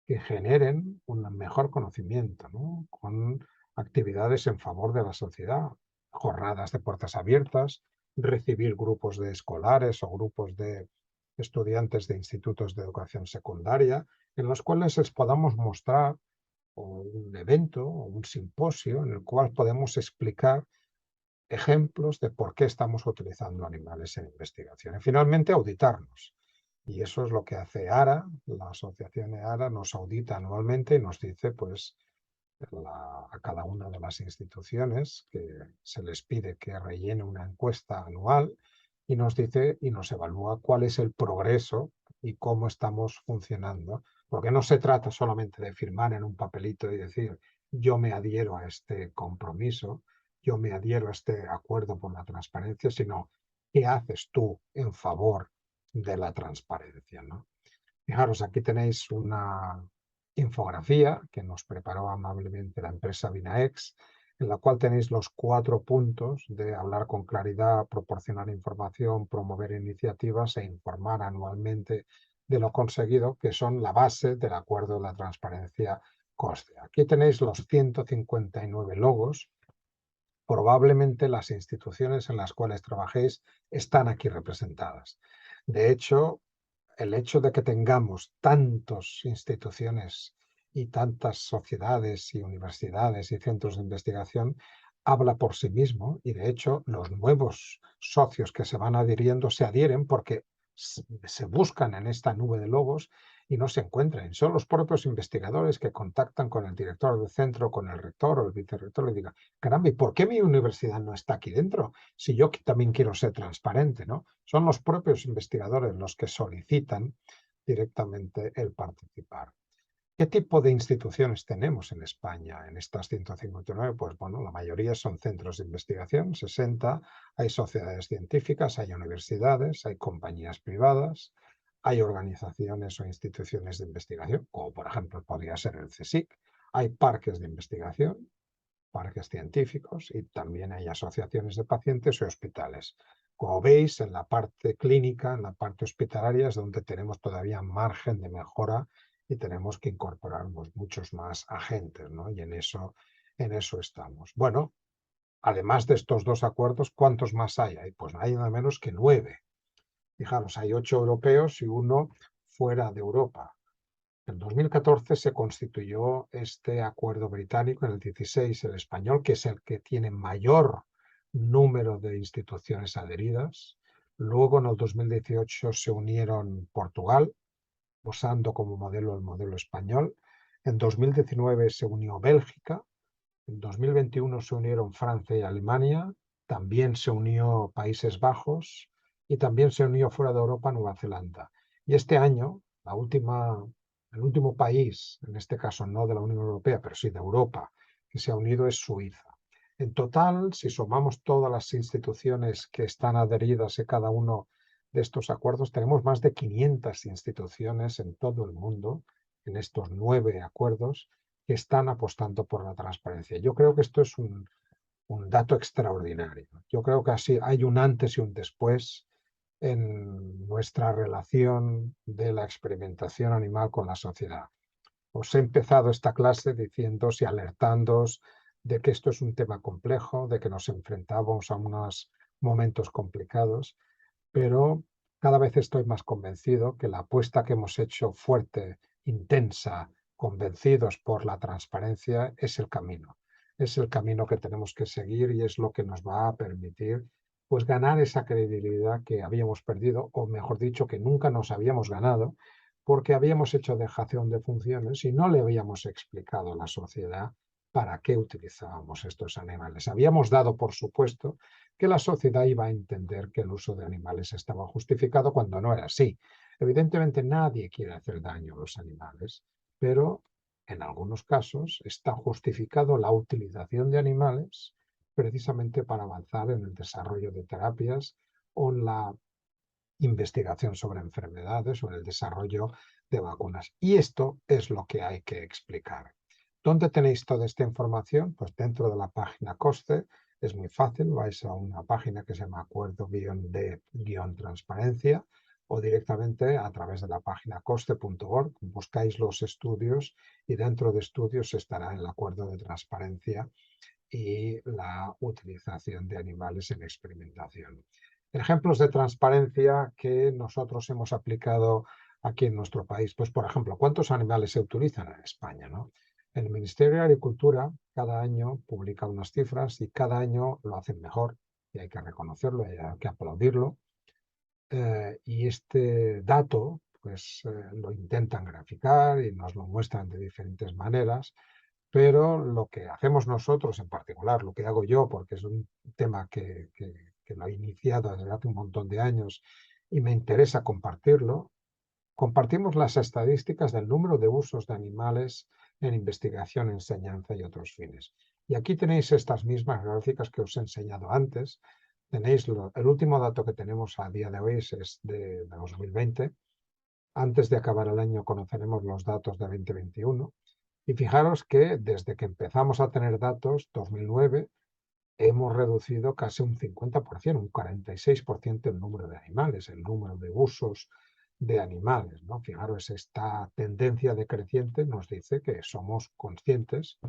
que generen un mejor conocimiento, ¿no? Con actividades en favor de la sociedad, jornadas de puertas abiertas, recibir grupos de escolares o grupos de estudiantes de institutos de educación secundaria, en los cuales les podamos mostrar, o un evento o un simposio en el cual podemos explicar ejemplos de por qué estamos utilizando animales en investigación. Y finalmente, auditarnos. Y eso es lo que hace ARA, la asociación ARA nos audita anualmente y nos dice, pues, a cada una de las instituciones que se les pide que rellene una encuesta anual y nos dice y nos evalúa cuál es el progreso y cómo estamos funcionando. Porque no se trata solamente de firmar en un papelito y decir: yo me adhiero a este compromiso, yo me adhiero a este acuerdo por la transparencia, sino qué haces tú en favor de la transparencia, ¿no? Fijaros, aquí tenéis una infografía que nos preparó amablemente la empresa Vinaex, en la cual tenéis los 4 puntos de hablar con claridad, proporcionar información, promover iniciativas e informar anualmente de lo conseguido, que son la base del acuerdo de la transparencia COSTE. Aquí tenéis los 159 logos. Probablemente las instituciones en las cuales trabajéis están aquí representadas. De hecho, el hecho de que tengamos tantas instituciones y tantas sociedades y universidades y centros de investigación habla por sí mismo, y de hecho los nuevos socios que se van adhiriendo se adhieren porque se buscan en esta nube de logos y no se encuentran. Son los propios investigadores que contactan con el director del centro, con el rector o el vicerrector y le digan, caramba, ¿y por qué mi universidad no está aquí dentro? Si yo también quiero ser transparente, ¿no? Son los propios investigadores los que solicitan directamente el participar. ¿Qué tipo de instituciones tenemos en España en estas 159? Pues bueno, la mayoría son centros de investigación, 60, hay sociedades científicas, hay universidades, hay compañías privadas, hay organizaciones o instituciones de investigación, como por ejemplo podría ser el CSIC, hay parques de investigación, parques científicos y también hay asociaciones de pacientes y hospitales. Como veis, en la parte clínica, en la parte hospitalaria es donde tenemos todavía margen de mejora y tenemos que incorporar muchos más agentes, ¿no? Y en eso estamos. Bueno, además de estos dos acuerdos, ¿cuántos más hay? Pues hay nada menos que 9. Fijaros, hay 8 europeos y 1 fuera de Europa. En 2014 se constituyó este acuerdo británico, en el 16 el español, que es el que tiene mayor número de instituciones adheridas. Luego en el 2018 se unieron Portugal, usando como modelo el modelo español. En 2019 se unió Bélgica. En 2021 se unieron Francia y Alemania. También se unió Países Bajos y también se unió fuera de Europa Nueva Zelanda. Y este año, el último país, en este caso no de la Unión Europea, pero sí de Europa, que se ha unido es Suiza. En total, si sumamos todas las instituciones que están adheridas a cada uno de estos acuerdos, tenemos más de 500 instituciones en todo el mundo, en estos 9 acuerdos, que están apostando por la transparencia. Yo creo que esto es un dato extraordinario. Yo creo que así hay un antes y un después en nuestra relación de la experimentación animal con la sociedad. Os he empezado esta clase diciéndoos y alertándoos de que esto es un tema complejo, de que nos enfrentamos a unos momentos complicados, pero cada vez estoy más convencido que la apuesta que hemos hecho fuerte, intensa, convencidos por la transparencia, es el camino. Es el camino que tenemos que seguir y es lo que nos va a permitir pues ganar esa credibilidad que habíamos perdido, o mejor dicho, que nunca nos habíamos ganado, porque habíamos hecho dejación de funciones y no le habíamos explicado a la sociedad para qué utilizábamos estos animales. Habíamos dado por supuesto que la sociedad iba a entender que el uso de animales estaba justificado cuando no era así. Evidentemente nadie quiere hacer daño a los animales, pero en algunos casos está justificado la utilización de animales precisamente para avanzar en el desarrollo de terapias o en la investigación sobre enfermedades o en el desarrollo de vacunas. Y esto es lo que hay que explicar. ¿Dónde tenéis toda esta información? Pues dentro de la página COSCE. Es muy fácil, vais a una página que se llama acuerdo-de-transparencia o directamente a través de la página coste.org, buscáis los estudios y dentro de estudios estará el acuerdo de transparencia y la utilización de animales en experimentación. Ejemplos de transparencia que nosotros hemos aplicado aquí en nuestro país. Pues, por ejemplo, ¿cuántos animales se utilizan en España, ¿no? El Ministerio de Agricultura cada año publica unas cifras y cada año lo hacen mejor y hay que reconocerlo y hay que aplaudirlo. Y este dato pues lo intentan graficar y nos lo muestran de diferentes maneras, pero lo que hacemos nosotros en particular, lo que hago yo, porque es un tema que lo he iniciado desde hace un montón de años y me interesa compartirlo, compartimos las estadísticas del número de usos de animales en investigación, enseñanza y otros fines. Y aquí tenéis estas mismas gráficas que os he enseñado antes. Tenéis el último dato que tenemos a día de hoy es de 2020. Antes de acabar el año conoceremos los datos de 2021. Y fijaros que desde que empezamos a tener datos, 2009, hemos reducido casi un 50%, un 46% el número de animales, el número de usos de animales, ¿no? Fijaros, esta tendencia decreciente nos dice que somos conscientes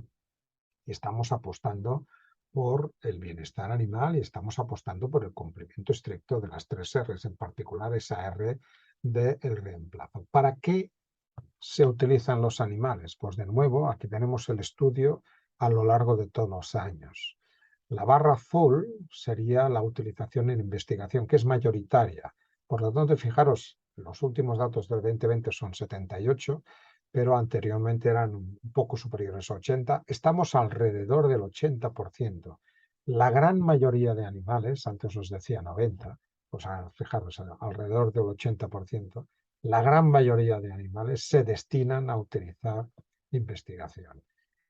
y estamos apostando por el bienestar animal y estamos apostando por el cumplimiento estricto de las 3 R's, en particular esa R del reemplazo. ¿Para qué se utilizan los animales? Pues de nuevo, aquí tenemos el estudio a lo largo de todos los años. La barra azul sería la utilización en investigación, que es mayoritaria. Por lo tanto, fijaros, los últimos datos del 2020 son 78, pero anteriormente eran un poco superiores a 80. Estamos alrededor del 80%. La gran mayoría de animales, antes os decía 90, pues fijaros, alrededor del 80%, la gran mayoría de animales se destinan a utilizar investigación.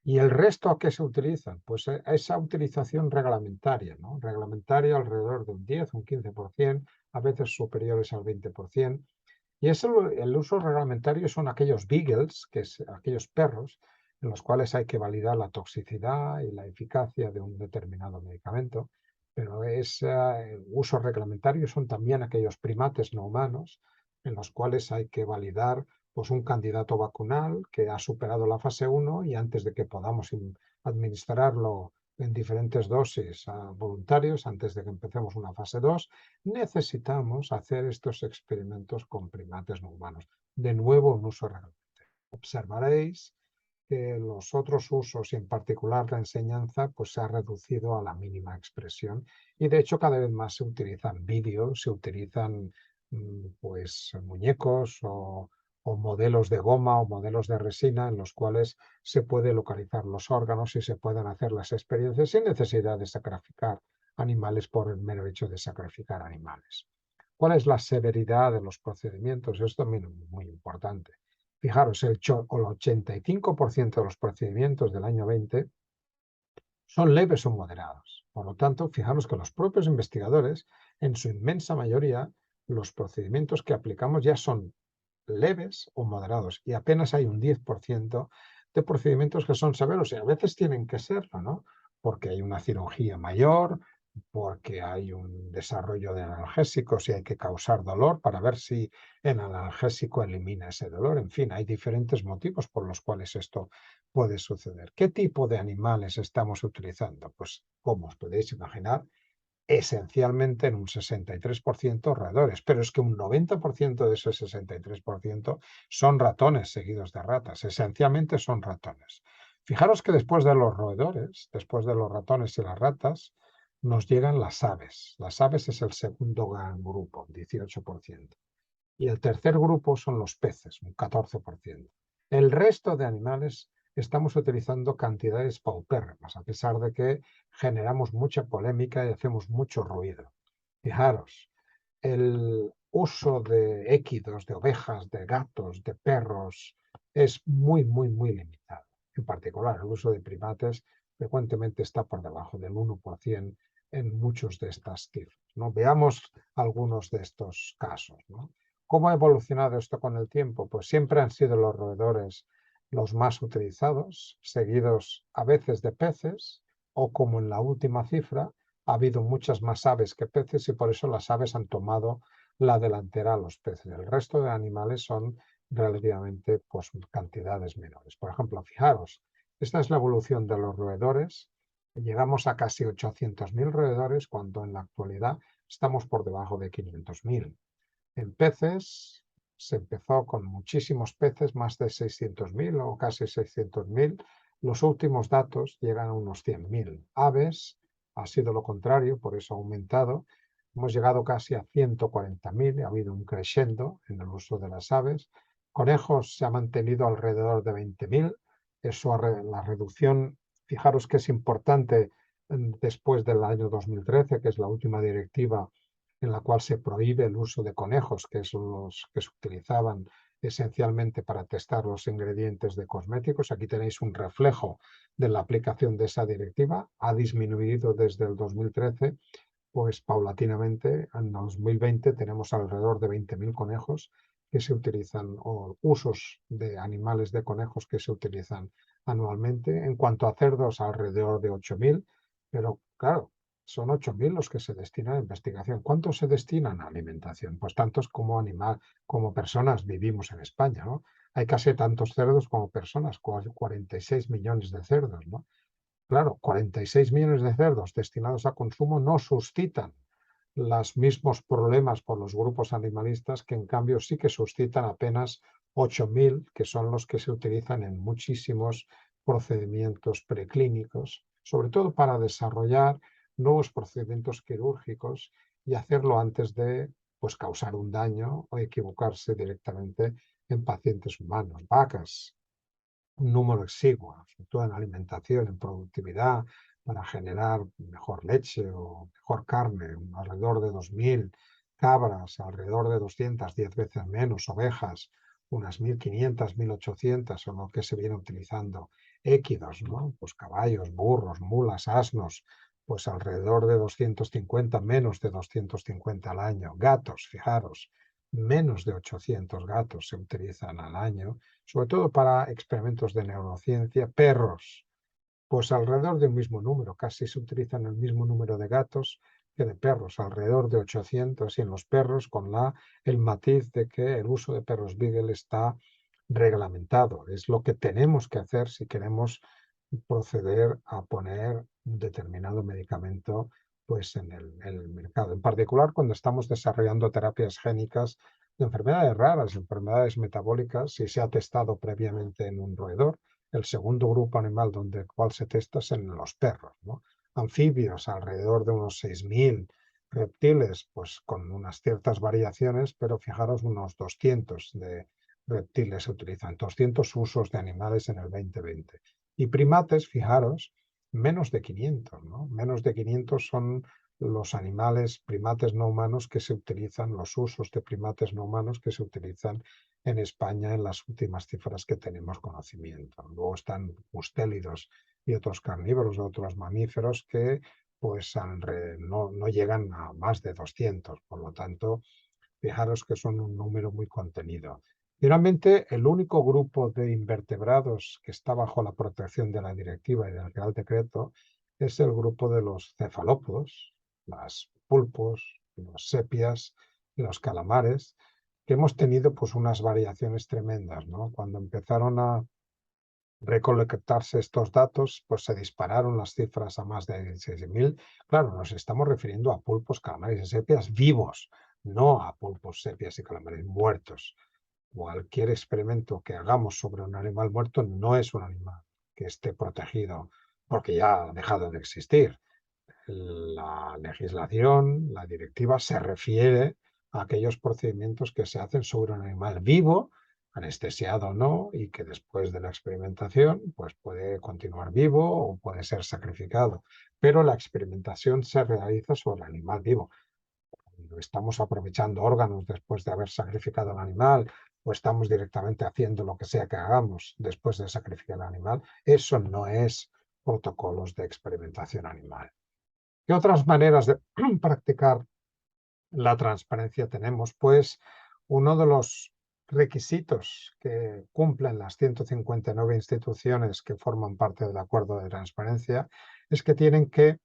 ¿Y el resto a qué se utilizan? Pues a esa utilización reglamentaria, ¿no? Reglamentaria alrededor de un 10, un 15%, a veces superiores al 20%. Y eso, el uso reglamentario son aquellos beagles, que es aquellos perros, en los cuales hay que validar la toxicidad y la eficacia de un determinado medicamento. Pero el uso reglamentario son también aquellos primates no humanos, en los cuales hay que validar pues, un candidato vacunal que ha superado la fase 1 y antes de que podamos administrarlo en diferentes dosis a voluntarios, antes de que empecemos una fase 2, necesitamos hacer estos experimentos con primates no humanos. De nuevo, un uso reglamentario. Observaréis que los otros usos, y en particular la enseñanza, pues se ha reducido a la mínima expresión y de hecho cada vez más se utilizan vídeos, se utilizan pues muñecos o modelos de goma o modelos de resina en los cuales se puede localizar los órganos y se pueden hacer las experiencias sin necesidad de sacrificar animales por el mero hecho de sacrificar animales. ¿Cuál es la severidad de los procedimientos? Esto también es muy importante. Fijaros, el 85% de los procedimientos del año 20 son leves o moderados. Por lo tanto, fijaros que los propios investigadores, en su inmensa mayoría, los procedimientos que aplicamos ya son leves o moderados y apenas hay un 10% de procedimientos que son severos y a veces tienen que serlo, ¿no? Porque hay una cirugía mayor, porque hay un desarrollo de analgésicos y hay que causar dolor para ver si el analgésico elimina ese dolor. En fin, hay diferentes motivos por los cuales esto puede suceder. ¿Qué tipo de animales estamos utilizando? Pues, como os podéis imaginar, esencialmente en un 63% roedores, pero es que un 90% de ese 63% son ratones seguidos de ratas, esencialmente son ratones. Fijaros que después de los roedores, después de los ratones y las ratas, nos llegan las aves. Las aves es el segundo gran grupo, 18%. Y el tercer grupo son los peces, un 14%. El resto de animales estamos utilizando cantidades paupérrimas, a pesar de que generamos mucha polémica y hacemos mucho ruido. Fijaros, el uso de équidos, de ovejas, de gatos, de perros, es muy, muy, muy limitado. En particular, el uso de primates frecuentemente está por debajo del 1% en muchos de estas cifras, ¿no? Veamos algunos de estos casos, ¿no? ¿Cómo ha evolucionado esto con el tiempo? Pues siempre han sido los roedores los más utilizados, seguidos a veces de peces, o como en la última cifra, ha habido muchas más aves que peces y por eso las aves han tomado la delantera a los peces. El resto de animales son relativamente pues, cantidades menores. Por ejemplo, fijaros, esta es la evolución de los roedores. Llegamos a casi 800.000 roedores cuando en la actualidad estamos por debajo de 500.000. En peces se empezó con muchísimos peces, más de 600.000 o casi 600.000. Los últimos datos llegan a unos 100.000. Aves ha sido lo contrario, por eso ha aumentado. Hemos llegado casi a 140.000, ha habido un crescendo en el uso de las aves. Conejos se ha mantenido alrededor de 20.000. Eso, la reducción, fijaros que es importante después del año 2013, que es la última directiva en la cual se prohíbe el uso de conejos, que son los que se utilizaban esencialmente para testar los ingredientes de cosméticos. Aquí tenéis un reflejo de la aplicación de esa directiva. Ha disminuido desde el 2013, pues paulatinamente en 2020 tenemos alrededor de 20.000 conejos que se utilizan, o usos de animales de conejos que se utilizan anualmente. En cuanto a cerdos, alrededor de 8.000, pero claro, son 8.000 los que se destinan a investigación. ¿Cuántos se destinan a alimentación? Pues tantos como como personas vivimos en España, ¿no? Hay casi tantos cerdos como personas, 46 millones de cerdos, ¿no? Claro, 46 millones de cerdos destinados a consumo no suscitan los mismos problemas por los grupos animalistas que en cambio sí que suscitan apenas 8.000, que son los que se utilizan en muchísimos procedimientos preclínicos, sobre todo para desarrollar nuevos procedimientos quirúrgicos y hacerlo antes de pues causar un daño o equivocarse directamente en pacientes humanos. Vacas, un número exiguo, sobre todo en alimentación, en productividad, para generar mejor leche o mejor carne, alrededor de 2000 cabras, alrededor de 210 veces menos ovejas, unas 1500, 1800 son lo que se viene utilizando. Équidos, ¿no? Pues caballos, burros, mulas, asnos, pues alrededor de 250, menos de 250 al año. Gatos, fijaros, menos de 800 gatos se utilizan al año, sobre todo para experimentos de neurociencia. Perros, pues alrededor de un mismo número, casi se utilizan el mismo número de gatos que de perros, alrededor de 800, y en los perros con el matiz de que el uso de perros Beagle está reglamentado. Es lo que tenemos que hacer si queremos proceder a poner un determinado medicamento pues, en el mercado. En particular, cuando estamos desarrollando terapias génicas de enfermedades raras, enfermedades metabólicas, si se ha testado previamente en un roedor. El segundo grupo animal donde el cual se testa es en los perros, ¿no? Anfibios, alrededor de unos 6000. Reptiles, pues con unas ciertas variaciones, pero fijaros, unos 200 de reptiles se utilizan, 200 usos de animales en el 2020. Y primates, fijaros, menos de 500, ¿no? Menos de 500 son los animales primates no humanos que se utilizan, los usos de primates no humanos que se utilizan en España en las últimas cifras que tenemos conocimiento. Luego están mustélidos y otros carnívoros, otros mamíferos que pues no llegan a más de 200, por lo tanto, fijaros que son un número muy contenido. Finalmente, el único grupo de invertebrados que está bajo la protección de la directiva y del Real Decreto es el grupo de los cefalópodos, los pulpos, los sepias y los calamares, que hemos tenido pues unas variaciones tremendas, ¿no? Cuando empezaron a recolectarse estos datos, pues se dispararon las cifras a más de 16.000. Claro, nos estamos refiriendo a pulpos, calamares y sepias vivos, no a pulpos, sepias y calamares muertos. Cualquier experimento que hagamos sobre un animal muerto no es un animal que esté protegido porque ya ha dejado de existir. La legislación, la directiva, se refiere a aquellos procedimientos que se hacen sobre un animal vivo, anestesiado o no, y que después de la experimentación pues puede continuar vivo o puede ser sacrificado. Pero la experimentación se realiza sobre el animal vivo. Cuando estamos aprovechando órganos después de haber sacrificado al animal o estamos directamente haciendo lo que sea que hagamos después de sacrificar al animal, eso no es protocolos de experimentación animal. ¿Qué otras maneras de practicar la transparencia tenemos? Pues uno de los requisitos que cumplen las 159 instituciones que forman parte del acuerdo de transparencia es que tienen que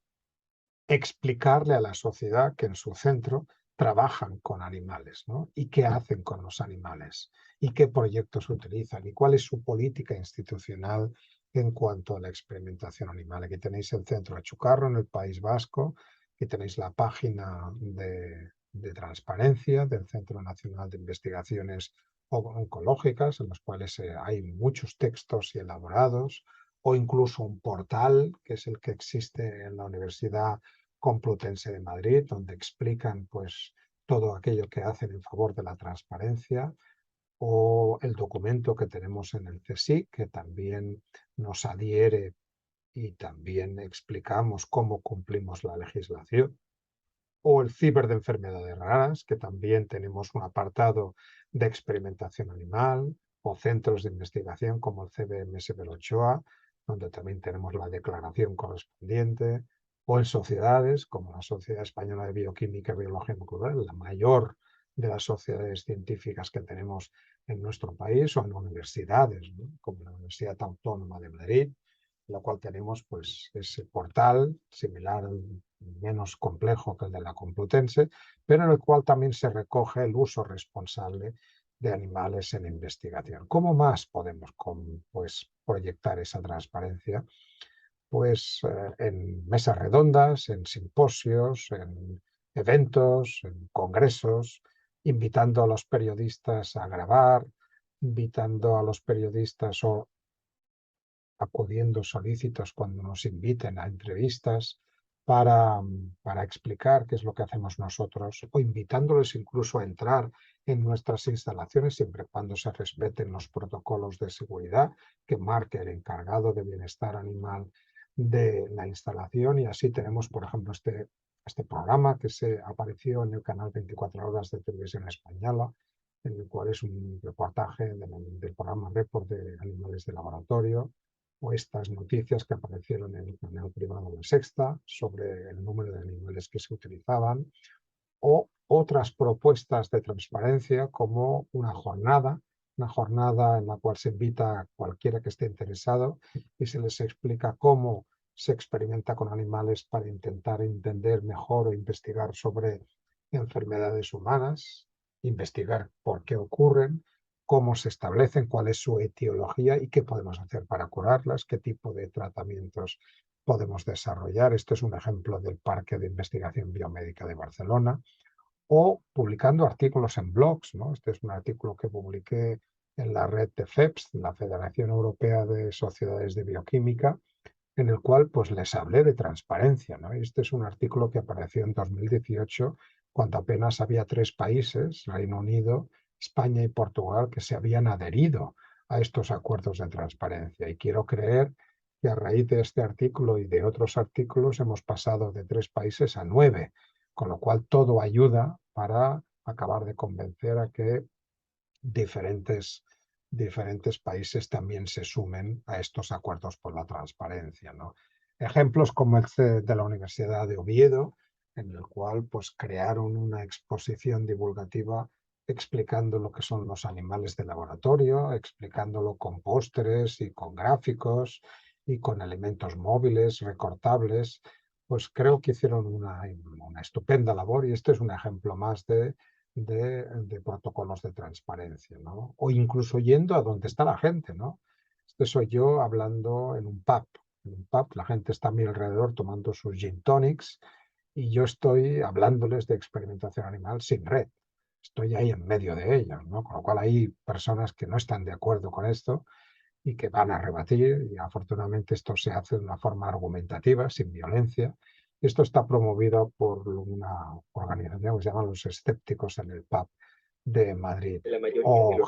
explicarle a la sociedad que en su centro trabajan con animales, ¿no? Y qué hacen con los animales, y qué proyectos utilizan, y cuál es su política institucional en cuanto a la experimentación animal. Aquí tenéis el centro Achucarro en el País Vasco, aquí tenéis la página de transparencia del Centro Nacional de Investigaciones Oncológicas, en los cuales hay muchos textos y elaborados, o incluso un portal, que es el que existe en la Universidad Complutense de Madrid, donde explican pues todo aquello que hacen en favor de la transparencia, o el documento que tenemos en el CSIC, que también nos adhiere y también explicamos cómo cumplimos la legislación, o el ciber de enfermedades raras, que también tenemos un apartado de experimentación animal, o centros de investigación como el CBMS Belochoa, donde también tenemos la declaración correspondiente, o en sociedades como la Sociedad Española de Bioquímica y Biología Molecular, la mayor de las sociedades científicas que tenemos en nuestro país, o en universidades, ¿no? Como la Universidad Autónoma de Madrid, en la cual tenemos pues ese portal similar, menos complejo que el de la Complutense, pero en el cual también se recoge el uso responsable de animales en investigación. ¿Cómo más podemos pues, proyectar esa transparencia? Pues en mesas redondas, en simposios, en eventos, en congresos, invitando a los periodistas a grabar, invitando a los periodistas o acudiendo solícitos cuando nos inviten a entrevistas, para explicar qué es lo que hacemos nosotros o invitándoles incluso a entrar en nuestras instalaciones siempre y cuando se respeten los protocolos de seguridad que marque el encargado de bienestar animal de la instalación. Y así tenemos, por ejemplo, este programa que se apareció en el canal 24 Horas de Televisión Española, en el cual es un reportaje del programa Report de animales de laboratorio, o estas noticias que aparecieron en el canal privado La Sexta sobre el número de animales que se utilizaban, o otras propuestas de transparencia como una jornada en la cual se invita a cualquiera que esté interesado y se les explica cómo se experimenta con animales para intentar entender mejor o investigar sobre enfermedades humanas, investigar por qué ocurren, cómo se establecen, cuál es su etiología y qué podemos hacer para curarlas, qué tipo de tratamientos podemos desarrollar. Este es un ejemplo del Parque de Investigación Biomédica de Barcelona, o publicando artículos en blogs, ¿no? Este es un artículo que publiqué en la red de FEPS, la Federación Europea de Sociedades de Bioquímica, en el cual pues les hablé de transparencia, ¿no? Este es un artículo que apareció en 2018, cuando apenas había 3 países, Reino Unido, España y Portugal, que se habían adherido a estos acuerdos de transparencia. Y quiero creer que a raíz de este artículo y de otros artículos hemos pasado de 3 países a 9, con lo cual todo ayuda para acabar de convencer a que diferentes países también se sumen a estos acuerdos por la transparencia, ¿no? Ejemplos como el de la Universidad de Oviedo, en el cual pues, crearon una exposición divulgativa explicando lo que son los animales de laboratorio, explicándolo con pósteres y con gráficos y con elementos móviles, recortables. Pues creo que hicieron una estupenda labor y este es un ejemplo más de protocolos de transparencia, ¿no? O incluso yendo a donde está la gente, ¿no? Este soy yo hablando en un pub. En un pub la gente está a mi alrededor tomando sus gin tonics y yo estoy hablándoles de experimentación animal sin red. Estoy ahí en medio de ellos, ¿no? Con lo cual hay personas que no están de acuerdo con esto y que van a rebatir, y afortunadamente esto se hace de una forma argumentativa, sin violencia. Esto está promovido por una organización que se llama Los Escépticos en el Pub de Madrid, o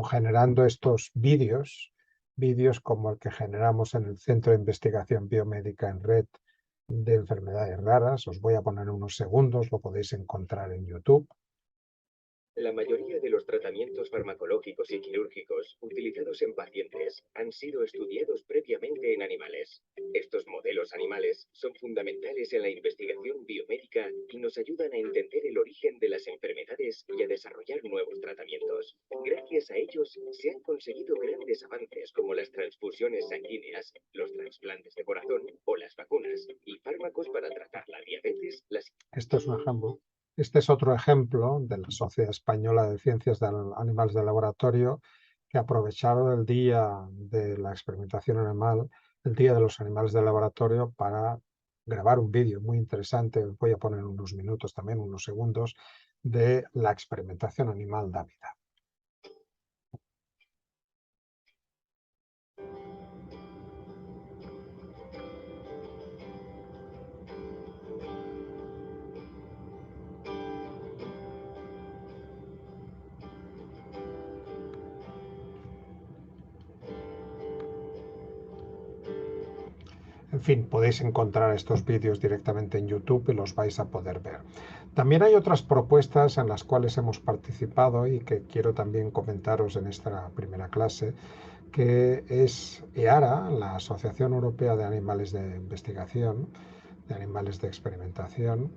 generando estos vídeos como el que generamos en el Centro de Investigación Biomédica en Red de Enfermedades Raras. Os voy a poner unos segundos, lo podéis encontrar en YouTube. La mayoría de los tratamientos farmacológicos y quirúrgicos utilizados en pacientes han sido estudiados previamente en animales. Estos modelos animales son fundamentales en la investigación biomédica y nos ayudan a entender el origen de las enfermedades y a desarrollar nuevos tratamientos. Gracias a ellos se han conseguido grandes avances como las transfusiones sanguíneas, los trasplantes de corazón o las vacunas y fármacos para tratar la diabetes, Esto es un ejemplo. Este es otro ejemplo de la Sociedad Española de Ciencias de Animales de Laboratorio, que aprovecharon el día de la experimentación animal, el día de los animales de laboratorio, para grabar un vídeo muy interesante. Voy a poner unos minutos también, unos segundos, de la experimentación animal dávida. En fin, podéis encontrar estos vídeos directamente en YouTube y los vais a poder ver. También hay otras propuestas en las cuales hemos participado y que quiero también comentaros en esta primera clase, que es EARA, la Asociación Europea de Animales de Investigación, de Animales de Experimentación,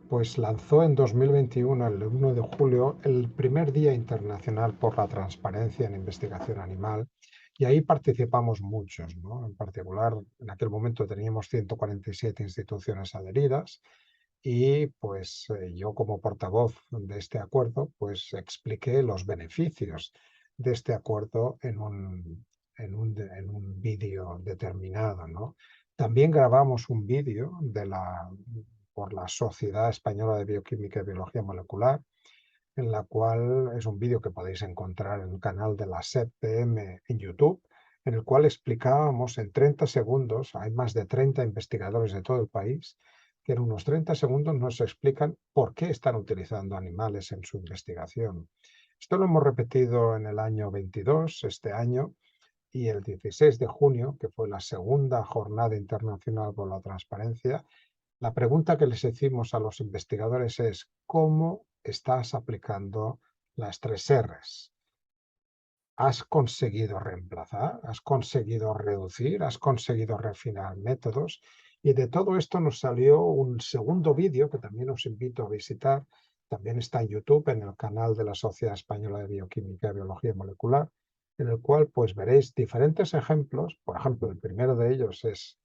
pues lanzó en 2021, el 1 de julio, el primer Día Internacional por la Transparencia en Investigación Animal, y ahí participamos muchos, ¿no? En particular, en aquel momento teníamos 147 instituciones adheridas y pues yo como portavoz de este acuerdo, pues expliqué los beneficios de este acuerdo en un vídeo determinado, ¿no? También grabamos un vídeo por la Sociedad Española de Bioquímica y Biología Molecular, en la cual es un vídeo que podéis encontrar en el canal de la SEPPM en YouTube, en el cual explicábamos en 30 segundos, hay más de 30 investigadores de todo el país, que en unos 30 segundos nos explican por qué están utilizando animales en su investigación. Esto lo hemos repetido en el año 22, este año, y el 16 de junio, que fue la segunda jornada internacional por la transparencia. La pregunta que les hicimos a los investigadores es: ¿cómo estás aplicando las 3 Rs? ¿Has conseguido reemplazar? ¿Has conseguido reducir? ¿Has conseguido refinar métodos? Y de todo esto nos salió un segundo vídeo que también os invito a visitar. También está en YouTube, en el canal de la Sociedad Española de Bioquímica y Biología Molecular, en el cual pues veréis diferentes ejemplos. Por ejemplo, el primero de ellos es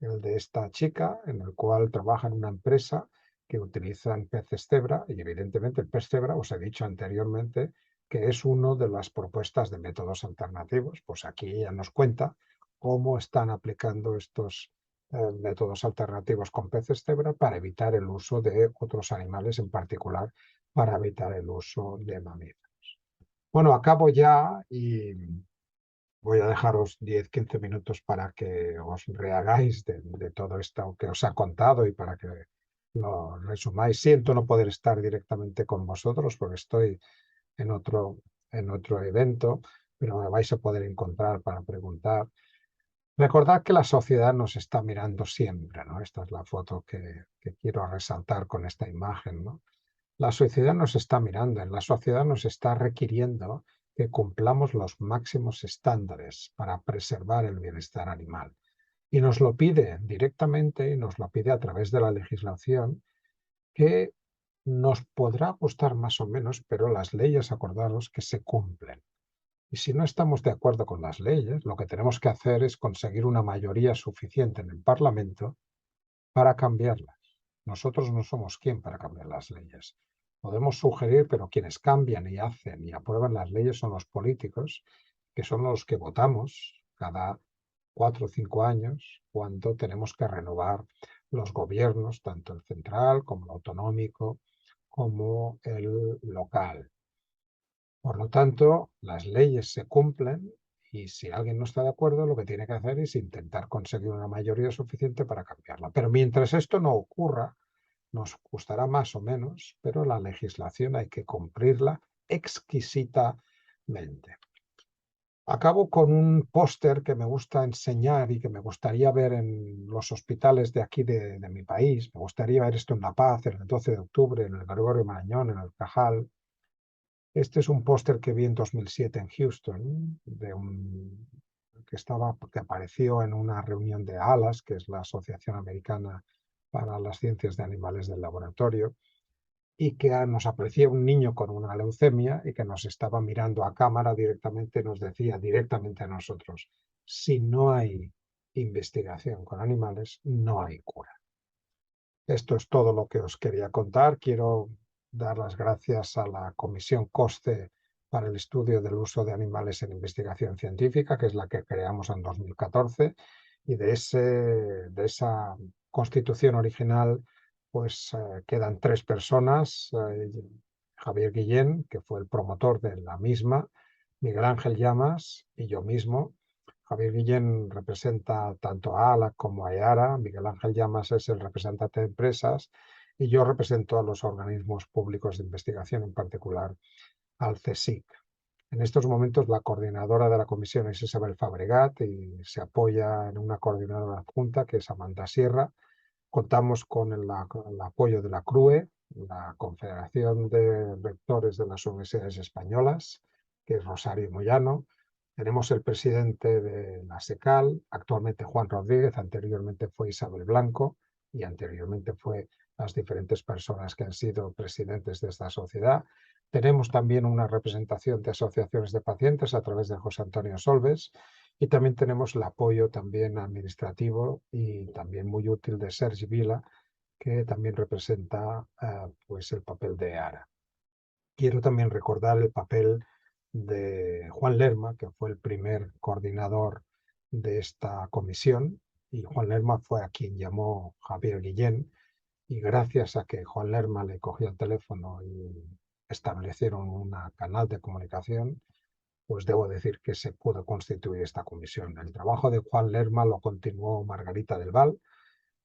el de esta chica, en el cual trabaja en una empresa que utilizan peces cebra, y evidentemente el pez cebra, os he dicho anteriormente, que es una de las propuestas de métodos alternativos. Pues aquí ella nos cuenta cómo están aplicando estos métodos alternativos con peces cebra para evitar el uso de otros animales, en particular para evitar el uso de mamíferos. Bueno, acabo ya y voy a dejaros 10-15 minutos para que os rehagáis de todo esto que os ha contado y para que lo resumáis. Siento no poder estar directamente con vosotros porque estoy en otro evento, pero me vais a poder encontrar para preguntar. Recordad que la sociedad nos está mirando siempre, ¿no? Esta es la foto que quiero resaltar con esta imagen, ¿no? La sociedad nos está mirando, en la sociedad nos está requiriendo que cumplamos los máximos estándares para preservar el bienestar animal. Y nos lo pide directamente, y nos lo pide a través de la legislación, que nos podrá gustar más o menos, pero las leyes, acordaros, que se cumplen. Y si no estamos de acuerdo con las leyes, lo que tenemos que hacer es conseguir una mayoría suficiente en el Parlamento para cambiarlas. Nosotros no somos quien para cambiar las leyes. Podemos sugerir, pero quienes cambian y hacen y aprueban las leyes son los políticos, que son los que votamos cada 4 o 5 años cuando tenemos que renovar los gobiernos, tanto el central como el autonómico, como el local. Por lo tanto, las leyes se cumplen y si alguien no está de acuerdo, lo que tiene que hacer es intentar conseguir una mayoría suficiente para cambiarla. Pero mientras esto no ocurra, nos gustará más o menos, pero la legislación hay que cumplirla exquisitamente. Acabo con un póster que me gusta enseñar y que me gustaría ver en los hospitales de aquí de mi país. Me gustaría ver esto en La Paz, en el 12 de octubre, en el Gregorio Marañón, en el Cajal. Este es un póster que vi en 2007 en Houston, que apareció en una reunión de ALAS, que es la Asociación Americana para las Ciencias de Animales del Laboratorio, y que nos aparecía un niño con una leucemia y que nos estaba mirando a cámara directamente, nos decía directamente a nosotros: si no hay investigación con animales, no hay cura. Esto es todo lo que os quería contar. Quiero dar las gracias a la Comisión COSCE para el estudio del uso de animales en investigación científica, que es la que creamos en 2014, y de esa constitución original pues quedan 3 personas: Javier Guillén, que fue el promotor de la misma, Miguel Ángel Llamas y yo mismo. Javier Guillén representa tanto a ALA como a EARA, Miguel Ángel Llamas es el representante de empresas y yo represento a los organismos públicos de investigación, en particular al CSIC. En estos momentos la coordinadora de la comisión es Isabel Fabregat y se apoya en una coordinadora adjunta que es Amanda Sierra. Contamos con el apoyo de la CRUE, la Confederación de Rectores de las Universidades Españolas, que es Rosario Moyano. Tenemos el presidente de la SECAL, actualmente Juan Rodríguez, anteriormente fue Isabel Blanco y anteriormente fue las diferentes personas que han sido presidentes de esta sociedad. Tenemos también una representación de asociaciones de pacientes a través de José Antonio Solves y también tenemos el apoyo también administrativo y también muy útil de Sergi Vila, que también representa pues el papel de EARA. Quiero también recordar el papel de Juan Lerma, que fue el primer coordinador de esta comisión, y Juan Lerma fue a quien llamó Javier Guillén, y gracias a que Juan Lerma le cogió el teléfono y establecieron un canal de comunicación, pues debo decir que se pudo constituir esta comisión. El trabajo de Juan Lerma lo continuó Margarita del Val,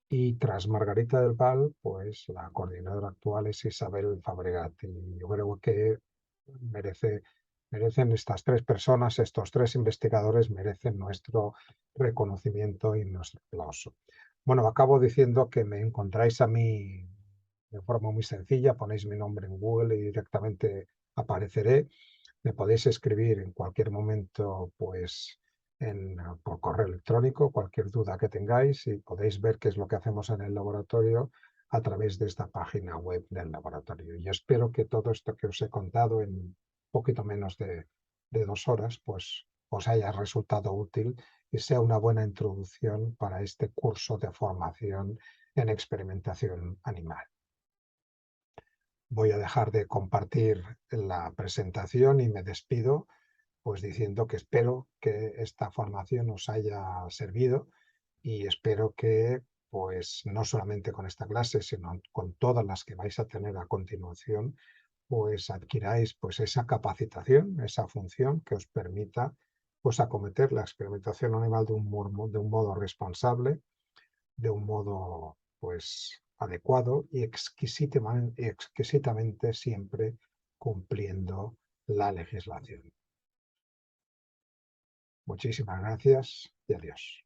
y tras Margarita del Val, pues la coordinadora actual es Isabel Fabregat. Y yo creo que merecen estas tres personas, estos tres investigadores, merecen nuestro reconocimiento y nuestro aplauso. Bueno, acabo diciendo que me encontráis a mí de forma muy sencilla, ponéis mi nombre en Google y directamente apareceré. Me podéis escribir en cualquier momento, pues, por correo electrónico, cualquier duda que tengáis, y podéis ver qué es lo que hacemos en el laboratorio a través de esta página web del laboratorio. Y espero que todo esto que os he contado en poquito menos de 2 horas, pues os haya resultado útil y sea una buena introducción para este curso de formación en experimentación animal. Voy a dejar de compartir la presentación y me despido, pues diciendo que espero que esta formación os haya servido y espero que, pues no solamente con esta clase, sino con todas las que vais a tener a continuación, pues adquiráis pues esa capacitación, esa función que os permita pues acometer la experimentación animal de un modo responsable, de un modo pues adecuado y exquisitamente siempre cumpliendo la legislación. Muchísimas gracias y adiós.